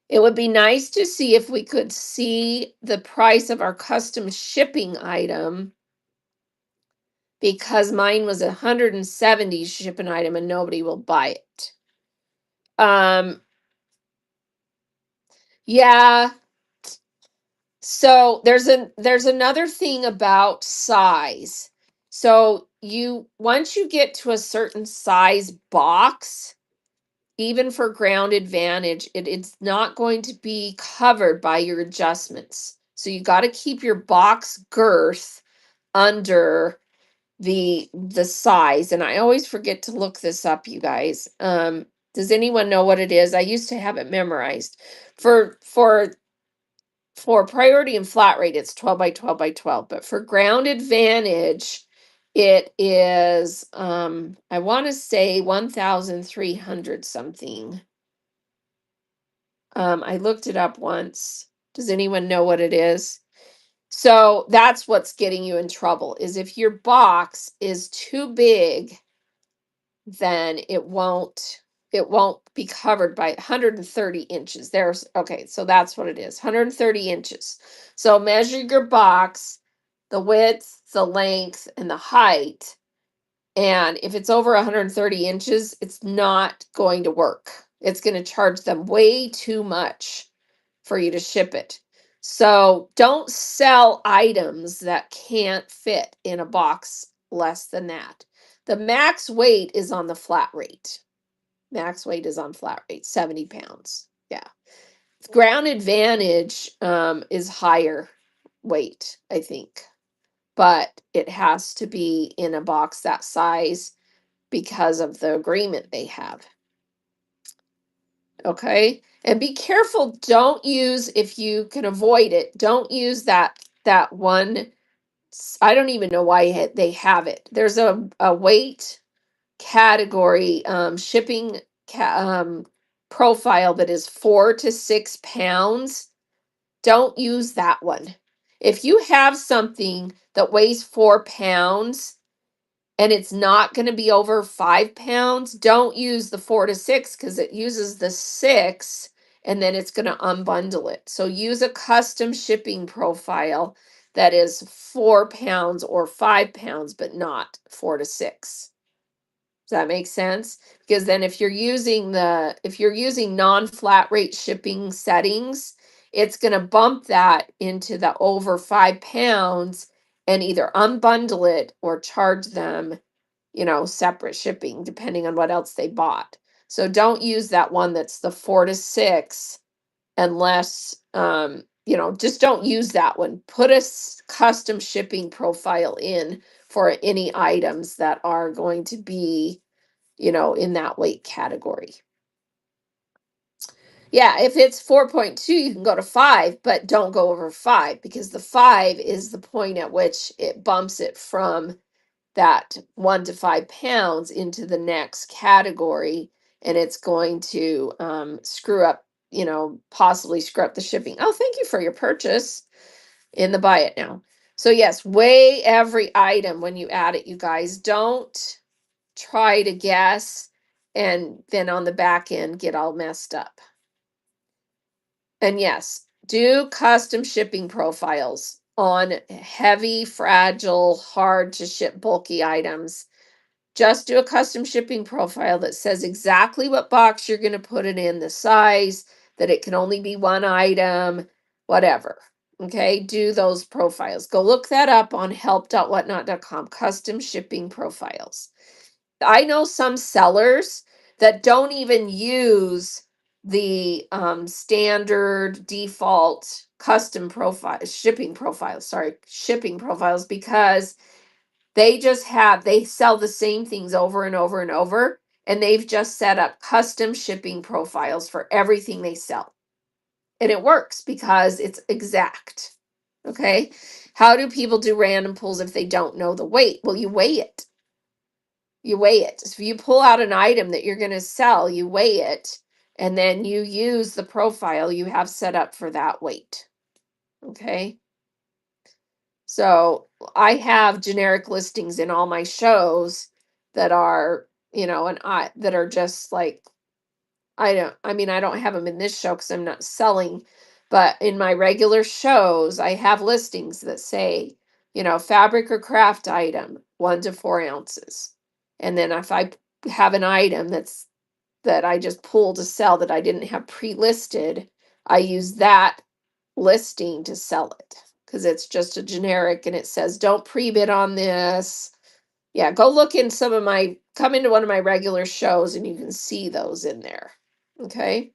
It would be nice to see if we could see the price of our custom shipping item because mine was 170 shipping item and nobody will buy it. Yeah. So there's another thing about size. So once you get to a certain size box, even for ground advantage, it's not going to be covered by your adjustments. So you got to keep your box girth under the size. And I always forget to look this up, you guys. Does anyone know what it is? I used to have it memorized. For priority and flat rate, it's 12 by 12 by 12. But for ground advantage, it is I want to say 1,300 something. I looked it up once. Does anyone know what it is? So that's what's getting you in trouble, is if your box is too big, then it won't be covered by 130 inches. Okay, so that's what it is. 130 inches. So measure your box. the width, the length, and the height. And if it's over 130 inches, it's not going to work. It's going to charge them way too much for you to ship it. So don't sell items that can't fit in a box less than that. The max weight is on the flat rate. Max weight is on flat rate, 70 pounds. Yeah. Ground Advantage is higher weight, I think, but it has to be in a box that size because of the agreement they have. Okay. And be careful, don't use, if you can avoid it, don't use that one. I don't even know why they have it. There's a weight category, shipping profile that is 4 to 6 pounds. Don't use that one. If you have something that weighs 4 pounds and it's not going to be over 5 pounds, don't use the 4 to 6 because it uses the 6 and then it's going to unbundle it. So use a custom shipping profile that is 4 pounds or 5 pounds, but not 4 to 6. Does that make sense? Because then if you're using non-flat rate shipping settings, it's going to bump that into the over 5 pounds and either unbundle it or charge them, separate shipping depending on what else they bought. So don't use that one that's the 4 to 6 unless just don't use that one. Put a custom shipping profile in for any items that are going to be in that weight category. Yeah, if it's 4.2, you can go to 5, but don't go over 5 because the 5 is the point at which it bumps it from that 1 to 5 pounds into the next category, and it's going to screw up, possibly screw up the shipping. Oh, thank you for your purchase in the buy it now. So yes, weigh every item when you add it, you guys. Don't try to guess and then on the back end get all messed up. And yes, do custom shipping profiles on heavy, fragile, hard to ship, bulky items. Just do a custom shipping profile that says exactly what box you're going to put it in, the size, that it can only be one item, whatever. Okay, do those profiles. Go look that up on help.whatnot.com, custom shipping profiles. I know some sellers that don't even use the standard default custom profile shipping profiles, shipping profiles, because they sell the same things over and over and over, and they've just set up custom shipping profiles for everything they sell. And it works because it's exact. Okay. How do people do random pulls if they don't know the weight? Well, you weigh it. You weigh it. So if you pull out an item that you're going to sell, you weigh it, and then you use the profile you have set up for that weight. Okay. So I have generic listings in all my shows that are, that are just like, I don't have them in this show because I'm not selling, but in my regular shows, I have listings that say, fabric or craft item, 1 to 4 ounces. And then if I have an item that I just pulled to sell that I didn't have pre-listed, I use that listing to sell it because it's just a generic and it says don't pre-bid on this. Yeah, go look in come into one of my regular shows and you can see those in there. Okay.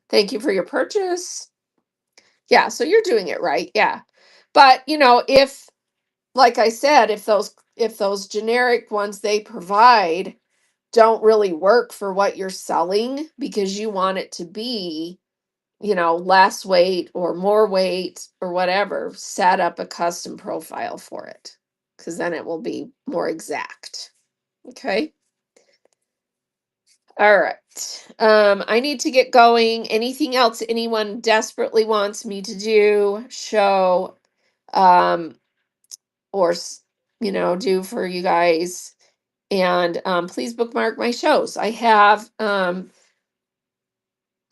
Thank you for your purchase. Yeah, so you're doing it right. Yeah. But, if, like I said, if those generic ones they provide don't really work for what you're selling because you want it to be, less weight or more weight or whatever, set up a custom profile for it because then it will be more exact. Okay. All right. I need to get going. Anything else anyone desperately wants me to do, show, um, or, do for you guys? And please bookmark my shows. I have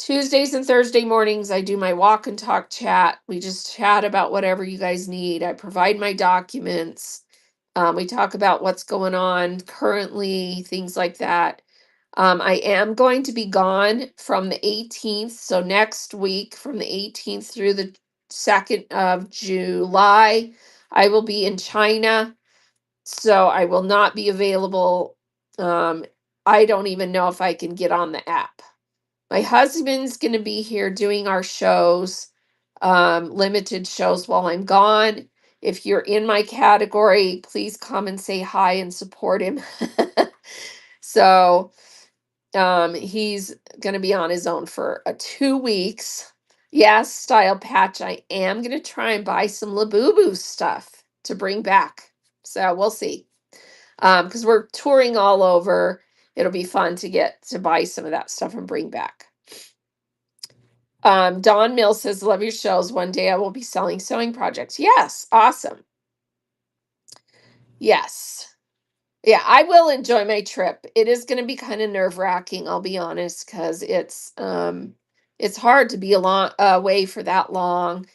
Tuesdays and Thursday mornings, I do my walk and talk chat. We just chat about whatever you guys need. I provide my documents. We talk about what's going on currently, things like that. I am going to be gone from the 18th. So next week, from the 18th through the 2nd of July, I will be in China. So I will not be available. I don't even know if I can get on the app. My husband's going to be here doing our shows, limited shows while I'm gone. If you're in my category, please come and say hi and support him. So he's going to be on his own for 2 weeks. Yes, Style Patch, I am going to try and buy some Labubu stuff to bring back. So we'll see. Because we're touring all over. It'll be fun to get to buy some of that stuff and bring back. Don Mill says, love your shows. One day I will be selling sewing projects. Yes, awesome. Yes. Yeah, I will enjoy my trip. It is going to be kind of nerve-wracking, I'll be honest, because it's hard to be away for that long.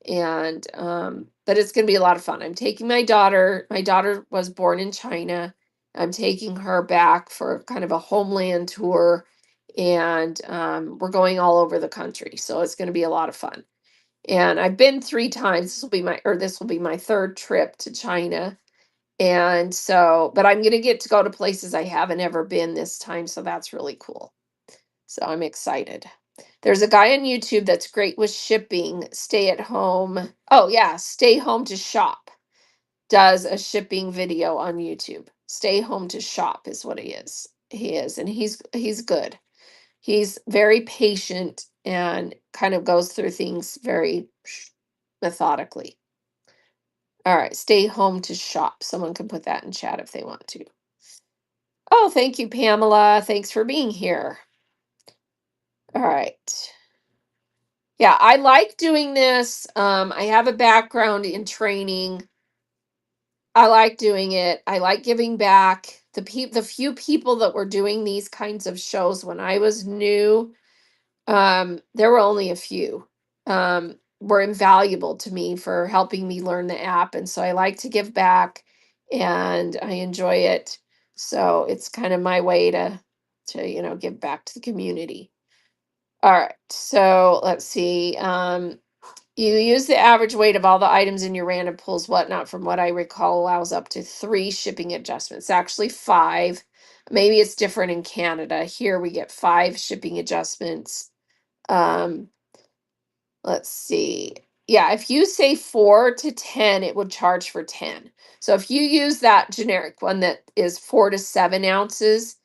And but it's going to be a lot of fun. I'm taking my daughter. My daughter was born in China. I'm taking her back for kind of a homeland tour, and we're going all over the country. So it's going to be a lot of fun. And I've been 3 times. This will be my third trip to China. And so, but I'm going to get to go to places I haven't ever been this time. So that's really cool. So I'm excited. There's a guy on YouTube that's great with shipping, stay at home. Oh, yeah. Stay home to shop does a shipping video on YouTube. Stay home to shop is what he is. He is. And he's good. He's very patient and kind of goes through things very methodically. All right, stay home to shop. Someone can put that in chat if they want to. Oh, thank you, Pamela. Thanks for being here. All right. Yeah, I like doing this. I have a background in training. I like doing it. I like giving back. The few people that were doing these kinds of shows when I was new, there were only a few. Were invaluable to me for helping me learn the app, and so I like to give back, and I enjoy it. So it's kind of my way to give back to the community. All right, so let's see. You use the average weight of all the items in your random pulls, whatnot, from what I recall, allows up to 3 shipping adjustments. Actually, 5. Maybe it's different in Canada. Here we get 5 shipping adjustments. Um, let's see. Yeah, if you say 4 to 10, it would charge for 10. So if you use that generic one that is 4 to 7 ounces,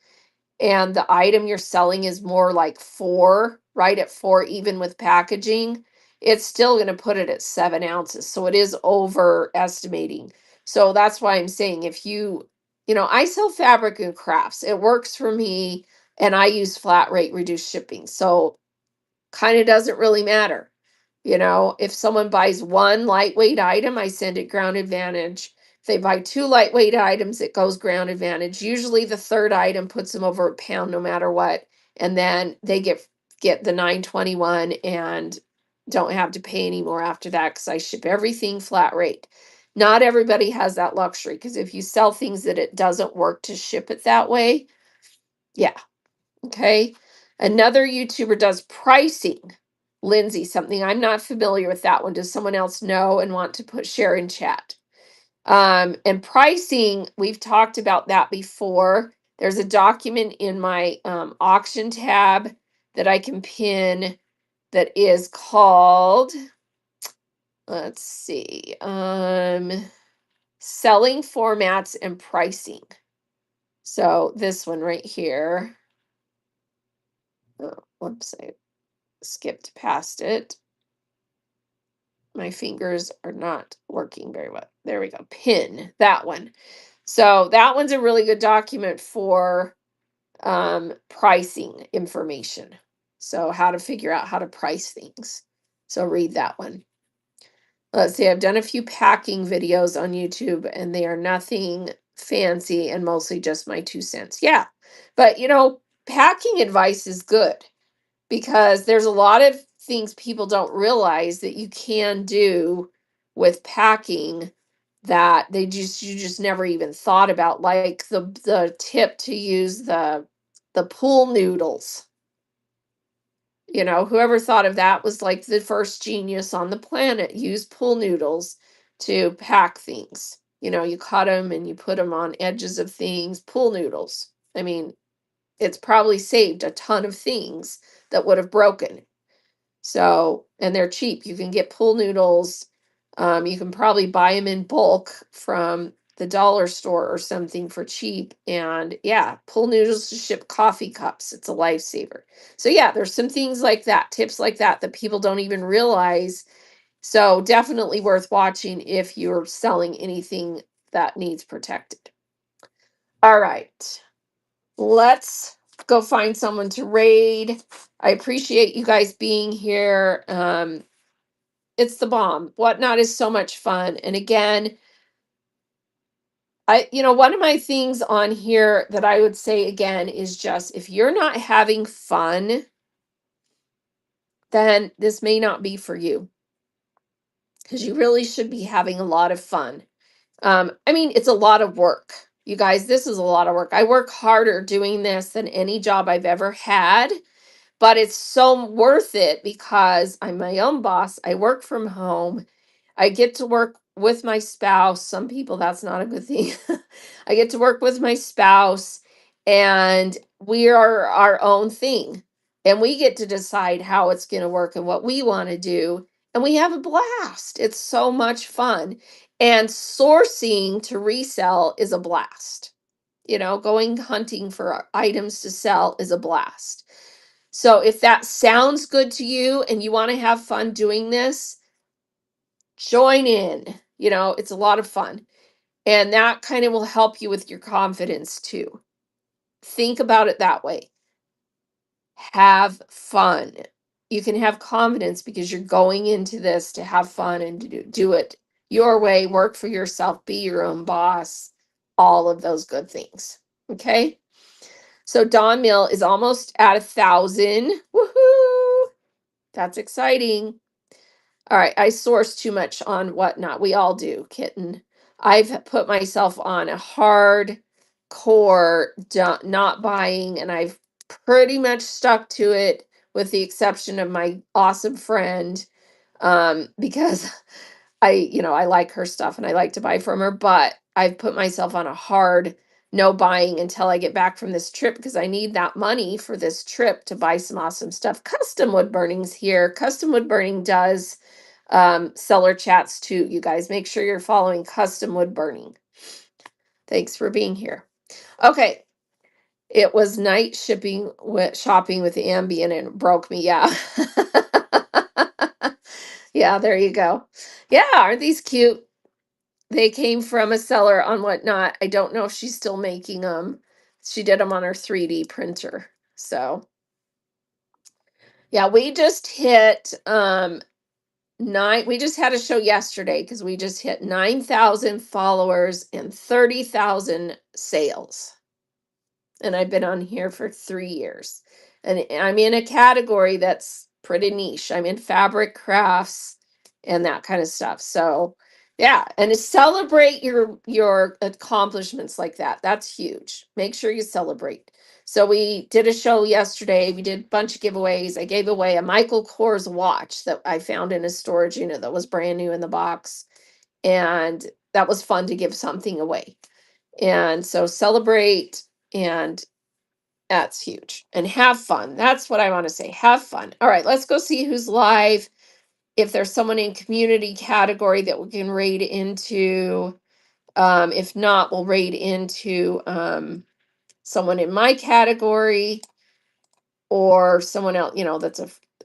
and the item you're selling is more like 4, right at 4, even with packaging, it's still going to put it at 7 ounces. So it is overestimating. So that's why I'm saying I sell fabric and crafts. It works for me, and I use flat rate reduced shipping. So kind of doesn't really matter. If someone buys 1 lightweight item, I send it Ground Advantage. If they buy 2 lightweight items, it goes Ground Advantage. Usually the third item puts them over a pound no matter what. And then they get the 921 and don't have to pay anymore after that, because I ship everything flat rate. Not everybody has that luxury, because if you sell things that it doesn't work to ship it that way, yeah. Okay. Another YouTuber does pricing. Lindsay, something I'm not familiar with that one. Does someone else know and want to share in chat? And pricing, we've talked about that before. There's a document in my auction tab that I can pin that is called, let's see, selling formats and pricing. So this one right here. Oh, whoops, I skipped past it. My fingers are not working very well. There we go. Pin that one. So that one's a really good document for pricing information. So how to figure out how to price things. So read that one. Let's see. I've done a few packing videos on YouTube, and they are nothing fancy and mostly just my 2 cents. Yeah. But packing advice is good, because there's a lot of things people don't realize that you can do with packing that you just never even thought about, like the tip to use the pool noodles. Whoever thought of that was like the first genius on the planet. Use pool noodles to pack things. You cut them and you put them on edges of things. Pool noodles. I mean, it's probably saved a ton of things that would have broken. So, and they're cheap. You can get pool noodles. You can probably buy them in bulk from the dollar store or something for cheap. And yeah, pool noodles to ship coffee cups. It's a lifesaver. So yeah, there's some things like that, tips like that people don't even realize. So definitely worth watching if you're selling anything that needs protected. All right. Let's go find someone to raid. I appreciate you guys being here. It's the bomb. Whatnot is so much fun. And again, one of my things on here that I would say again is just if you're not having fun, then this may not be for you because you really should be having a lot of fun. I mean, it's a lot of work. You guys, this is a lot of work. I work harder doing this than any job I've ever had. But it's so worth it because I'm my own boss. I work from home. I get to work with my spouse. Some people, that's not a good thing. I get to work with my spouse, and we are our own thing. And we get to decide how it's going to work and what we want to do. And we have a blast. It's so much fun. And sourcing to resell is a blast. Going hunting for items to sell is a blast. So if that sounds good to you and you want to have fun doing this, join in. It's a lot of fun. And that kind of will help you with your confidence too. Think about it that way. Have fun. You can have confidence because you're going into this to have fun and to do it your way, work for yourself, be your own boss, all of those good things. Okay? So Dawn Mill is almost at 1,000. Woohoo! That's exciting. All right, I source too much on Whatnot. We all do, kitten. I've put myself on a hard core not buying, and I've pretty much stuck to it with the exception of my awesome friend, because I like her stuff and I like to buy from her, but I've put myself on a hard no buying until I get back from this trip because I need that money for this trip to buy some awesome stuff. Custom Wood Burning's here. Custom Wood Burning does seller chats too. You guys make sure you're following Custom Wood Burning. Thanks for being here. Okay. It was night shopping with Ambien and it broke me. Yeah. Yeah, there you go. Yeah, aren't these cute? They came from a seller on Whatnot. I don't know if she's still making them. She did them on her 3D printer. So, yeah, we just hit we just had a show yesterday because we just hit 9,000 followers and 30,000 sales. And I've been on here for 3 years. And I'm in a category that's pretty niche. I'm in fabric crafts and that kind of stuff. So yeah, and to celebrate your accomplishments like that. That's huge. Make sure you celebrate. So we did a show yesterday. We did a bunch of giveaways. I gave away a Michael Kors watch that I found in a storage unit that was brand new in the box. And that was fun to give something away. And so celebrate, and that's huge. And have fun. That's what I want to say. Have fun. All right, let's go see who's live. If there's someone in community category that we can raid into. If not, we'll raid into someone in my category or someone else,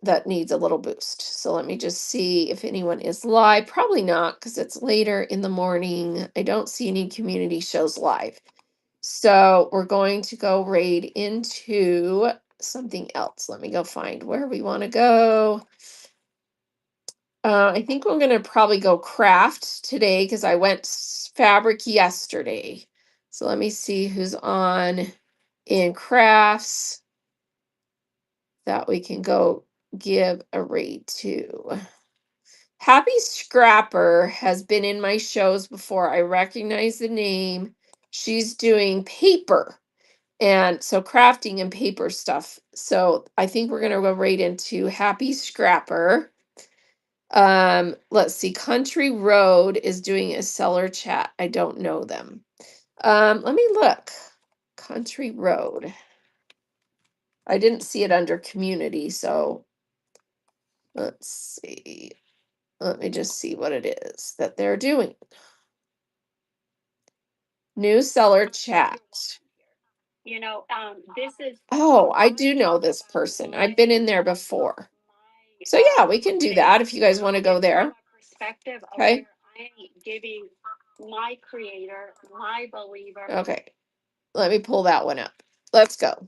that needs a little boost. So let me just see if anyone is live. Probably not because it's later in the morning. I don't see any community shows live. So we're going to go raid into something else. Let me go find where we want to go. I think we're going to probably go craft today because I went fabric yesterday. So let me see who's on in crafts. that we can go give a rate to. Happy Scrapper has been in my shows before. I recognize the name. She's doing paper. And so crafting and paper stuff. So I think we're gonna go right into Happy Scrapper. Let's see. Country Road is doing a seller chat. I don't know them. Let me look. Country Road. I didn't see it under community, so let's see. Let me just see what it is that they're doing. New seller chat. Oh, I do know this person. I've been in there before. So yeah, we can do that if you guys want to go there. Okay. Okay. Let me pull that one up. Let's go.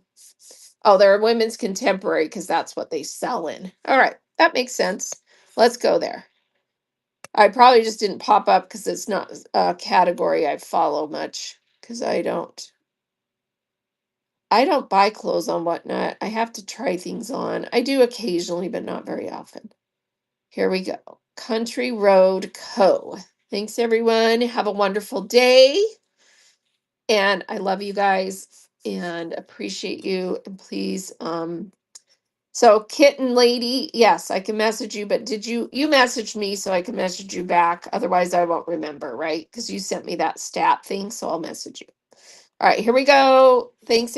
Oh, they're women's contemporary because that's what they sell in. All right. That makes sense. Let's go there. I probably just didn't pop up because it's not a category I follow much because I don't buy clothes on Whatnot. I have to try things on. I do occasionally, but not very often. Here we go. Country Road Co. Thanks, everyone. Have a wonderful day. And I love you guys and appreciate you. And please, so Kitten Lady, yes, I can message you, but you messaged me so I can message you back. Otherwise, I won't remember, right? Because you sent me that stat thing, so I'll message you. All right, here we go. Thanks, everyone.